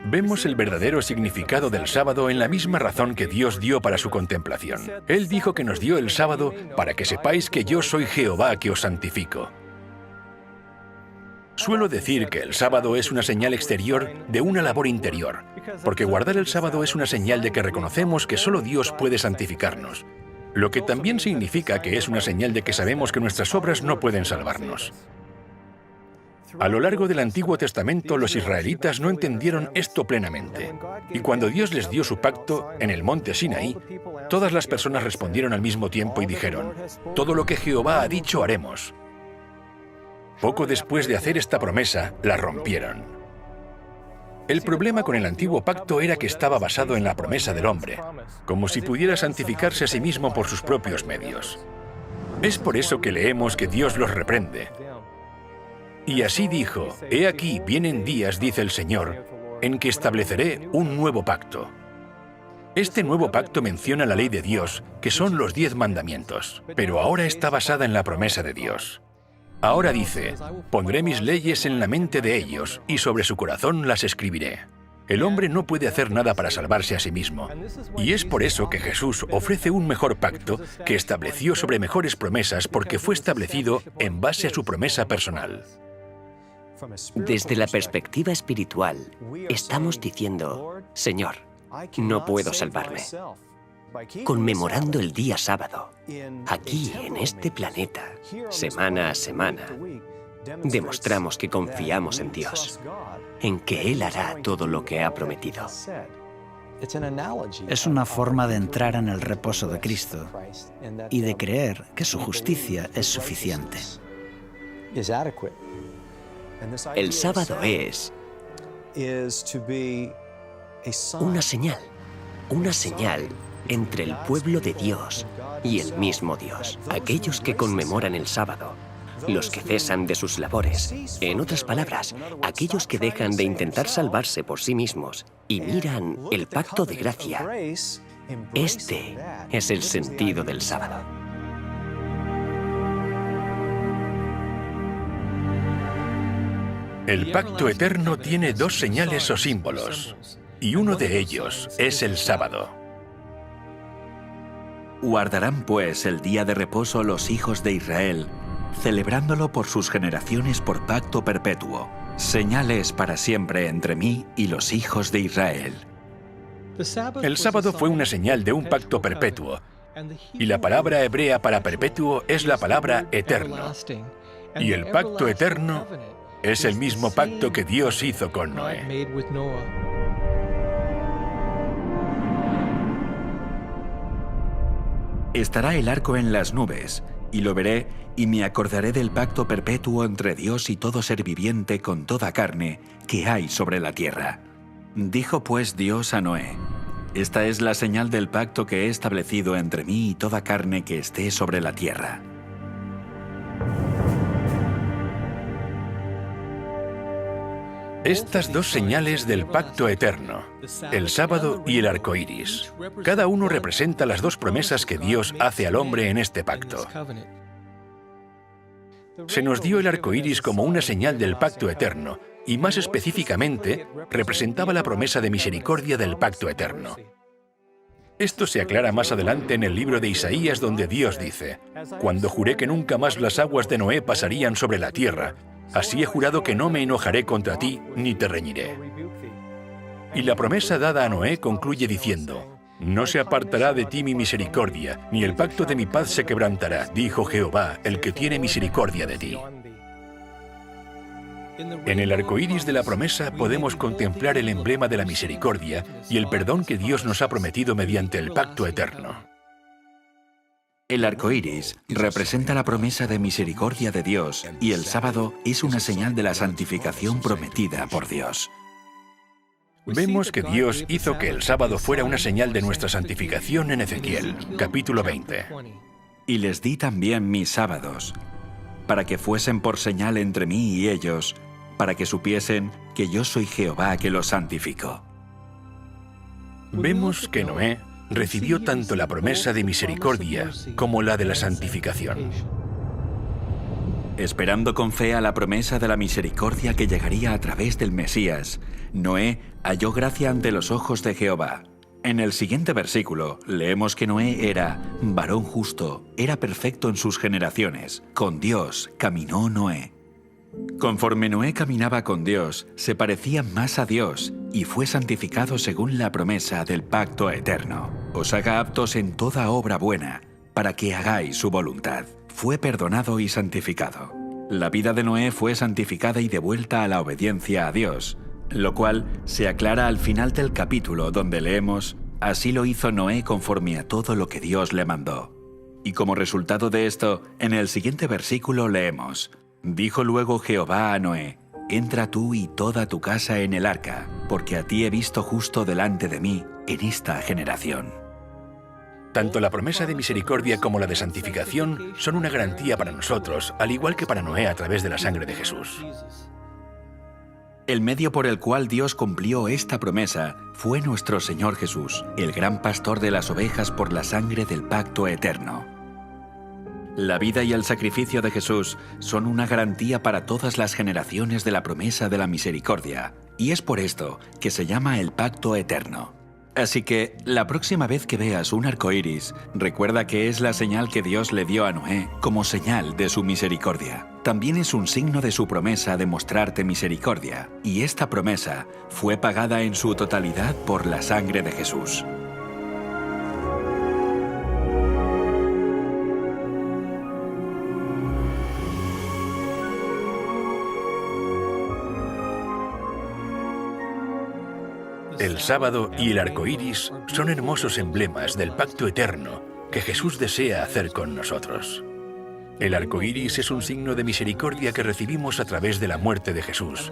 Vemos el verdadero significado del sábado en la misma razón que Dios dio para su contemplación. Él dijo que nos dio el sábado para que sepáis que yo soy Jehová que os santifico. Suelo decir que el sábado es una señal exterior de una labor interior, porque guardar el sábado es una señal de que reconocemos que solo Dios puede santificarnos, lo que también significa que es una señal de que sabemos que nuestras obras no pueden salvarnos. A lo largo del Antiguo Testamento, los israelitas no entendieron esto plenamente. Y cuando Dios les dio su pacto en el monte Sinaí, todas las personas respondieron al mismo tiempo y dijeron, «Todo lo que Jehová ha dicho haremos». Poco después de hacer esta promesa, la rompieron. El problema con el antiguo pacto era que estaba basado en la promesa del hombre, como si pudiera santificarse a sí mismo por sus propios medios. Es por eso que leemos que Dios los reprende. Y así dijo, «He aquí, vienen días, dice el Señor, en que estableceré un nuevo pacto». Este nuevo pacto menciona la ley de Dios, que son los 10 mandamientos, pero ahora está basada en la promesa de Dios. Ahora dice, «Pondré mis leyes en la mente de ellos, y sobre su corazón las escribiré». El hombre no puede hacer nada para salvarse a sí mismo. Y es por eso que Jesús ofrece un mejor pacto que estableció sobre mejores promesas porque fue establecido en base a su promesa personal. Desde la perspectiva espiritual, estamos diciendo, Señor, no puedo salvarme. Conmemorando el día sábado, aquí en este planeta, semana a semana, demostramos que confiamos en Dios, en que Él hará todo lo que ha prometido. Es una forma de entrar en el reposo de Cristo y de creer que su justicia es suficiente. El sábado es una señal entre el pueblo de Dios y el mismo Dios. Aquellos que conmemoran el sábado los que cesan de sus labores. En otras palabras, aquellos que dejan de intentar salvarse por sí mismos y miran el pacto de gracia. Este es el sentido del sábado. El pacto eterno tiene dos señales o símbolos, y uno de ellos es el sábado. Guardarán pues el día de reposo los hijos de Israel, celebrándolo por sus generaciones por pacto perpetuo. Señales para siempre entre mí y los hijos de Israel. El sábado fue una señal de un pacto perpetuo, y la palabra hebrea para perpetuo es la palabra eterno. Y el pacto eterno es el mismo pacto que Dios hizo con Noé. Estará el arco en las nubes, y lo veré, y me acordaré del pacto perpetuo entre Dios y todo ser viviente con toda carne que hay sobre la tierra. Dijo pues Dios a Noé: Esta es la señal del pacto que he establecido entre mí y toda carne que esté sobre la tierra. Estas dos señales del pacto eterno, el sábado y el arco iris, cada uno representa las dos promesas que Dios hace al hombre en este pacto. Se nos dio el arco iris como una señal del pacto eterno, y más específicamente, representaba la promesa de misericordia del pacto eterno. Esto se aclara más adelante en el libro de Isaías, donde Dios dice: Cuando juré que nunca más las aguas de Noé pasarían sobre la tierra, así he jurado que no me enojaré contra ti, ni te reñiré. Y la promesa dada a Noé concluye diciendo: No se apartará de ti mi misericordia, ni el pacto de mi paz se quebrantará, dijo Jehová, el que tiene misericordia de ti. En el arco iris de la promesa podemos contemplar el emblema de la misericordia y el perdón que Dios nos ha prometido mediante el pacto eterno. El arco iris representa la promesa de misericordia de Dios, y el sábado es una señal de la santificación prometida por Dios. Vemos que Dios hizo que el sábado fuera una señal de nuestra santificación en Ezequiel, capítulo 20. Y les di también mis sábados, para que fuesen por señal entre mí y ellos, para que supiesen que yo soy Jehová que los santifico. Vemos que Noé recibió tanto la promesa de misericordia como la de la santificación. Esperando con fe a la promesa de la misericordia que llegaría a través del Mesías, Noé halló gracia ante los ojos de Jehová. En el siguiente versículo leemos que Noé era varón justo, era perfecto en sus generaciones. Con Dios caminó Noé. Conforme Noé caminaba con Dios, se parecía más a Dios y fue santificado según la promesa del pacto eterno. Os haga aptos en toda obra buena, para que hagáis su voluntad. Fue perdonado y santificado. La vida de Noé fue santificada y devuelta a la obediencia a Dios, lo cual se aclara al final del capítulo, donde leemos: Así lo hizo Noé conforme a todo lo que Dios le mandó. Y como resultado de esto, en el siguiente versículo leemos: Dijo luego Jehová a Noé: Entra tú y toda tu casa en el arca, porque a ti he visto justo delante de mí en esta generación. Tanto la promesa de misericordia como la de santificación son una garantía para nosotros, al igual que para Noé a través de la sangre de Jesús. El medio por el cual Dios cumplió esta promesa fue nuestro Señor Jesús, el gran pastor de las ovejas por la sangre del pacto eterno. La vida y el sacrificio de Jesús son una garantía para todas las generaciones de la promesa de la misericordia, y es por esto que se llama el pacto eterno. Así que, la próxima vez que veas un arco iris, recuerda que es la señal que Dios le dio a Noé como señal de su misericordia. También es un signo de su promesa de mostrarte misericordia, y esta promesa fue pagada en su totalidad por la sangre de Jesús. El sábado y el arco iris son hermosos emblemas del pacto eterno que Jesús desea hacer con nosotros. El arco iris es un signo de misericordia que recibimos a través de la muerte de Jesús,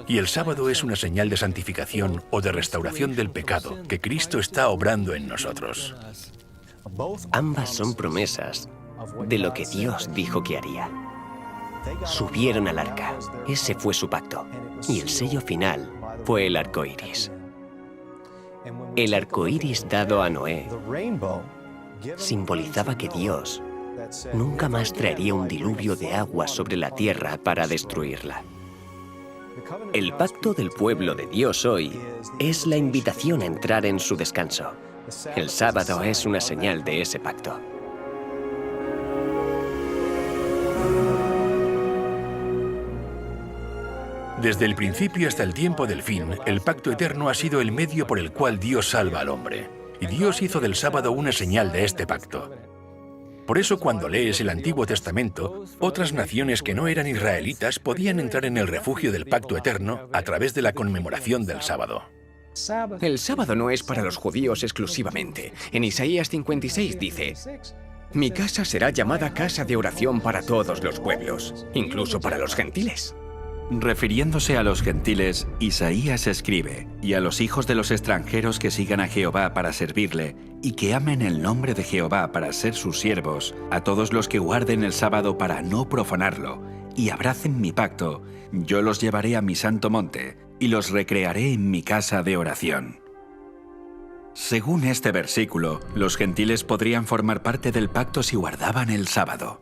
y el sábado es una señal de santificación o de restauración del pecado que Cristo está obrando en nosotros. Ambas son promesas de lo que Dios dijo que haría. Subieron al arca. Ese fue su pacto. Y el sello final fue el arco iris. El arco iris dado a Noé simbolizaba que Dios nunca más traería un diluvio de agua sobre la tierra para destruirla. El pacto del pueblo de Dios hoy es la invitación a entrar en su descanso. El sábado es una señal de ese pacto. Desde el principio hasta el tiempo del fin, el pacto eterno ha sido el medio por el cual Dios salva al hombre. Y Dios hizo del sábado una señal de este pacto. Por eso cuando lees el Antiguo Testamento, otras naciones que no eran israelitas podían entrar en el refugio del pacto eterno a través de la conmemoración del sábado. El sábado no es para los judíos exclusivamente. En Isaías 56 dice: «Mi casa será llamada casa de oración para todos los pueblos, incluso para los gentiles». Refiriéndose a los gentiles, Isaías escribe: «Y a los hijos de los extranjeros que sigan a Jehová para servirle, y que amen el nombre de Jehová para ser sus siervos, a todos los que guarden el sábado para no profanarlo, y abracen mi pacto, yo los llevaré a mi santo monte, y los recrearé en mi casa de oración». Según este versículo, los gentiles podrían formar parte del pacto si guardaban el sábado.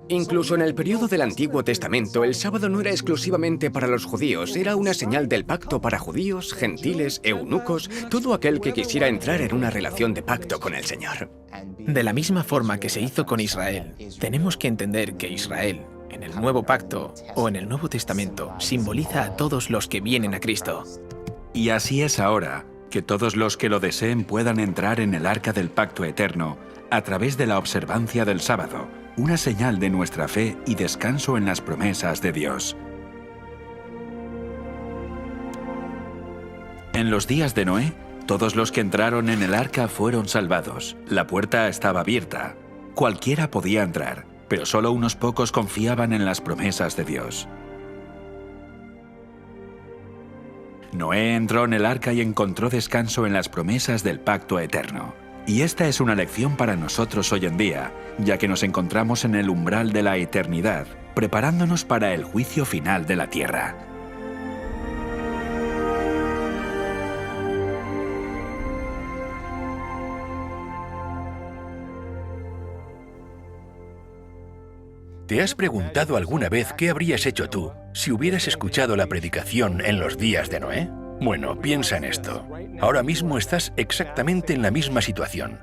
Incluso en el periodo del Antiguo Testamento, el sábado no era exclusivamente para los judíos, era una señal del pacto para judíos, gentiles, eunucos, todo aquel que quisiera entrar en una relación de pacto con el Señor. De la misma forma que se hizo con Israel, tenemos que entender que Israel, en el Nuevo Pacto o en el Nuevo Testamento, simboliza a todos los que vienen a Cristo. Y así es ahora, que todos los que lo deseen puedan entrar en el arca del pacto eterno a través de la observancia del sábado, una señal de nuestra fe y descanso en las promesas de Dios. En los días de Noé, todos los que entraron en el arca fueron salvados. La puerta estaba abierta. Cualquiera podía entrar, pero solo unos pocos confiaban en las promesas de Dios. Noé entró en el arca y encontró descanso en las promesas del pacto eterno. Y esta es una lección para nosotros hoy en día, ya que nos encontramos en el umbral de la eternidad, preparándonos para el juicio final de la tierra. ¿Te has preguntado alguna vez qué habrías hecho tú si hubieras escuchado la predicación en los días de Noé? Bueno, piensa en esto. Ahora mismo estás exactamente en la misma situación.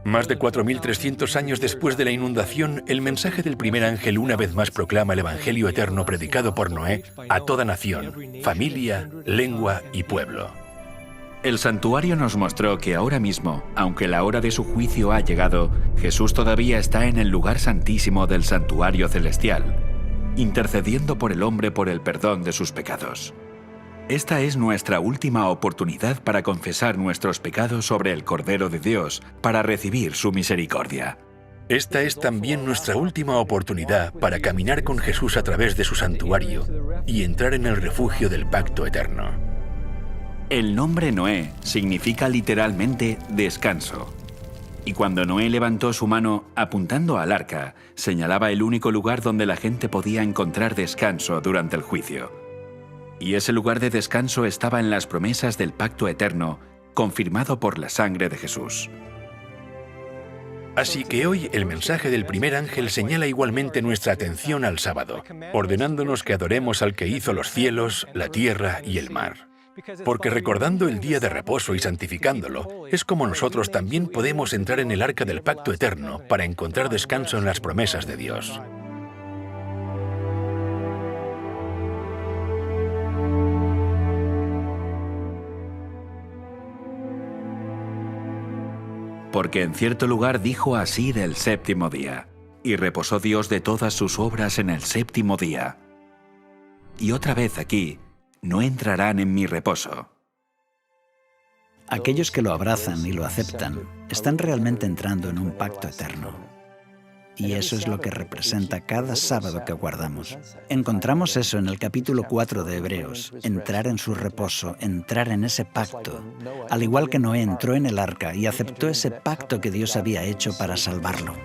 Más de 4.300 años después de la inundación, el mensaje del primer ángel una vez más proclama el Evangelio eterno predicado por Noé a toda nación, familia, lengua y pueblo. El santuario nos mostró que ahora mismo, aunque la hora de su juicio ha llegado, Jesús todavía está en el lugar santísimo del santuario celestial, intercediendo por el hombre por el perdón de sus pecados. Esta es nuestra última oportunidad para confesar nuestros pecados sobre el Cordero de Dios, para recibir su misericordia. Esta es también nuestra última oportunidad para caminar con Jesús a través de su santuario y entrar en el refugio del pacto eterno. El nombre Noé significa literalmente descanso. Y cuando Noé levantó su mano apuntando al arca, señalaba el único lugar donde la gente podía encontrar descanso durante el juicio. Y ese lugar de descanso estaba en las promesas del pacto eterno, confirmado por la sangre de Jesús. Así que hoy el mensaje del primer ángel señala igualmente nuestra atención al sábado, ordenándonos que adoremos al que hizo los cielos, la tierra y el mar. Porque recordando el día de reposo y santificándolo, es como nosotros también podemos entrar en el arca del pacto eterno para encontrar descanso en las promesas de Dios. Porque en cierto lugar dijo así del séptimo día, y reposó Dios de todas sus obras en el séptimo día. Y otra vez aquí, no entrarán en mi reposo. Aquellos que lo abrazan y lo aceptan están realmente entrando en un pacto eterno. Y eso es lo que representa cada sábado que guardamos. Encontramos eso en el capítulo 4 de Hebreos, entrar en su reposo, entrar en ese pacto. Al igual que Noé entró en el arca y aceptó ese pacto que Dios había hecho para salvarlo.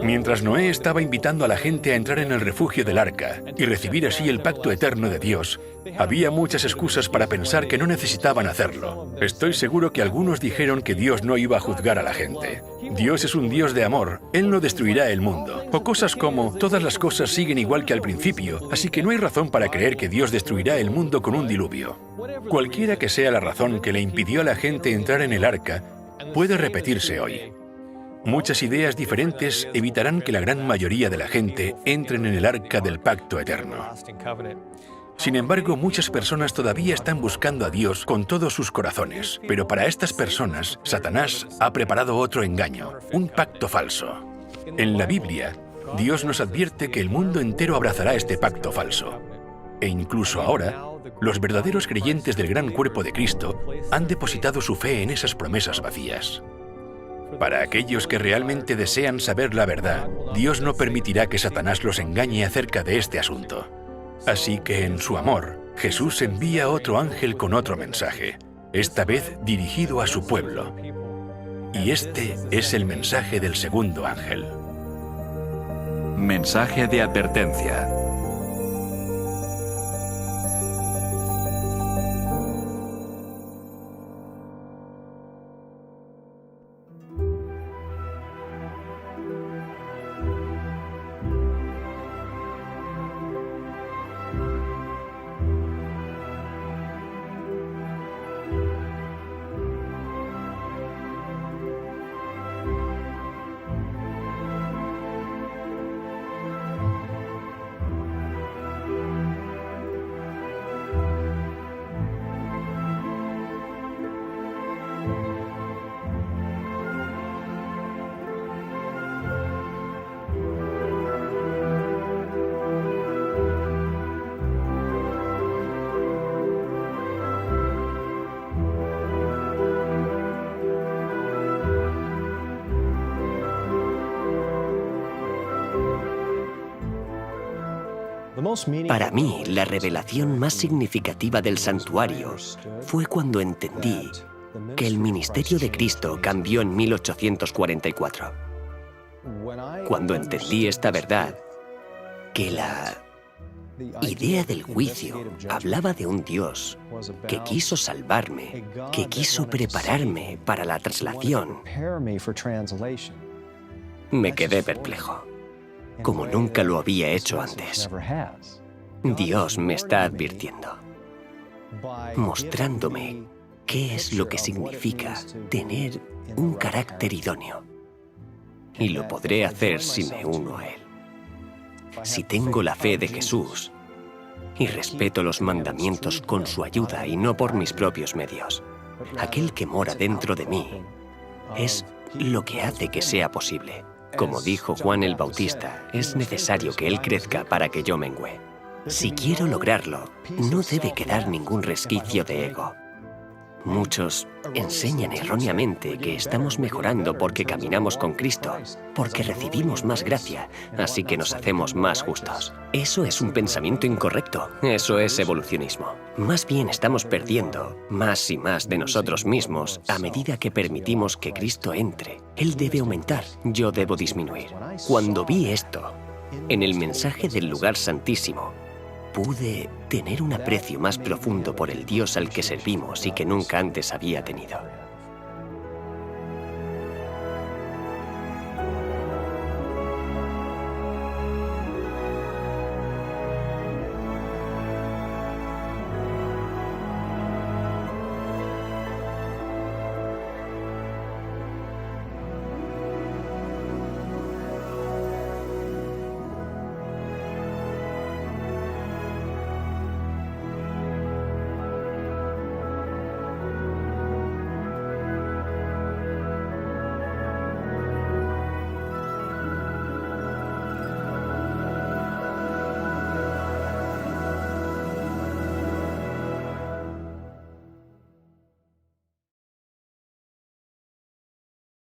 Mientras Noé estaba invitando a la gente a entrar en el refugio del arca y recibir así el pacto eterno de Dios, había muchas excusas para pensar que no necesitaban hacerlo. Estoy seguro que algunos dijeron que Dios no iba a juzgar a la gente. Dios es un Dios de amor, Él no destruirá el mundo. O cosas como, todas las cosas siguen igual que al principio, así que no hay razón para creer que Dios destruirá el mundo con un diluvio. Cualquiera que sea la razón que le impidió a la gente entrar en el arca, puede repetirse hoy. Muchas ideas diferentes evitarán que la gran mayoría de la gente entren en el arca del pacto eterno. Sin embargo, muchas personas todavía están buscando a Dios con todos sus corazones. Pero para estas personas, Satanás ha preparado otro engaño, un pacto falso. En la Biblia, Dios nos advierte que el mundo entero abrazará este pacto falso. E incluso ahora, los verdaderos creyentes del gran cuerpo de Cristo han depositado su fe en esas promesas vacías. Para aquellos que realmente desean saber la verdad, Dios no permitirá que Satanás los engañe acerca de este asunto. Así que en su amor, Jesús envía otro ángel con otro mensaje, esta vez dirigido a su pueblo. Y este es el mensaje del segundo ángel. Mensaje de advertencia. Para mí, la revelación más significativa del santuario fue cuando entendí que el ministerio de Cristo cambió en 1844. Cuando entendí esta verdad, que la idea del juicio hablaba de un Dios que quiso salvarme, que quiso prepararme para la traslación, me quedé perplejo, como nunca lo había hecho antes. Dios me está advirtiendo, mostrándome qué es lo que significa tener un carácter idóneo. Y lo podré hacer si me uno a Él. Si tengo la fe de Jesús y respeto los mandamientos con su ayuda y no por mis propios medios, aquel que mora dentro de mí es lo que hace que sea posible. Como dijo Juan el Bautista, es necesario que Él crezca para que yo mengüe. Si quiero lograrlo, no debe quedar ningún resquicio de ego. Muchos enseñan erróneamente que estamos mejorando porque caminamos con Cristo, porque recibimos más gracia, así que nos hacemos más justos. Eso es un pensamiento incorrecto, eso es evolucionismo. Más bien estamos perdiendo más y más de nosotros mismos a medida que permitimos que Cristo entre. Él debe aumentar, yo debo disminuir. Cuando vi esto, en el mensaje del lugar santísimo, pude tener un aprecio más profundo por el Dios al que servimos y que nunca antes había tenido.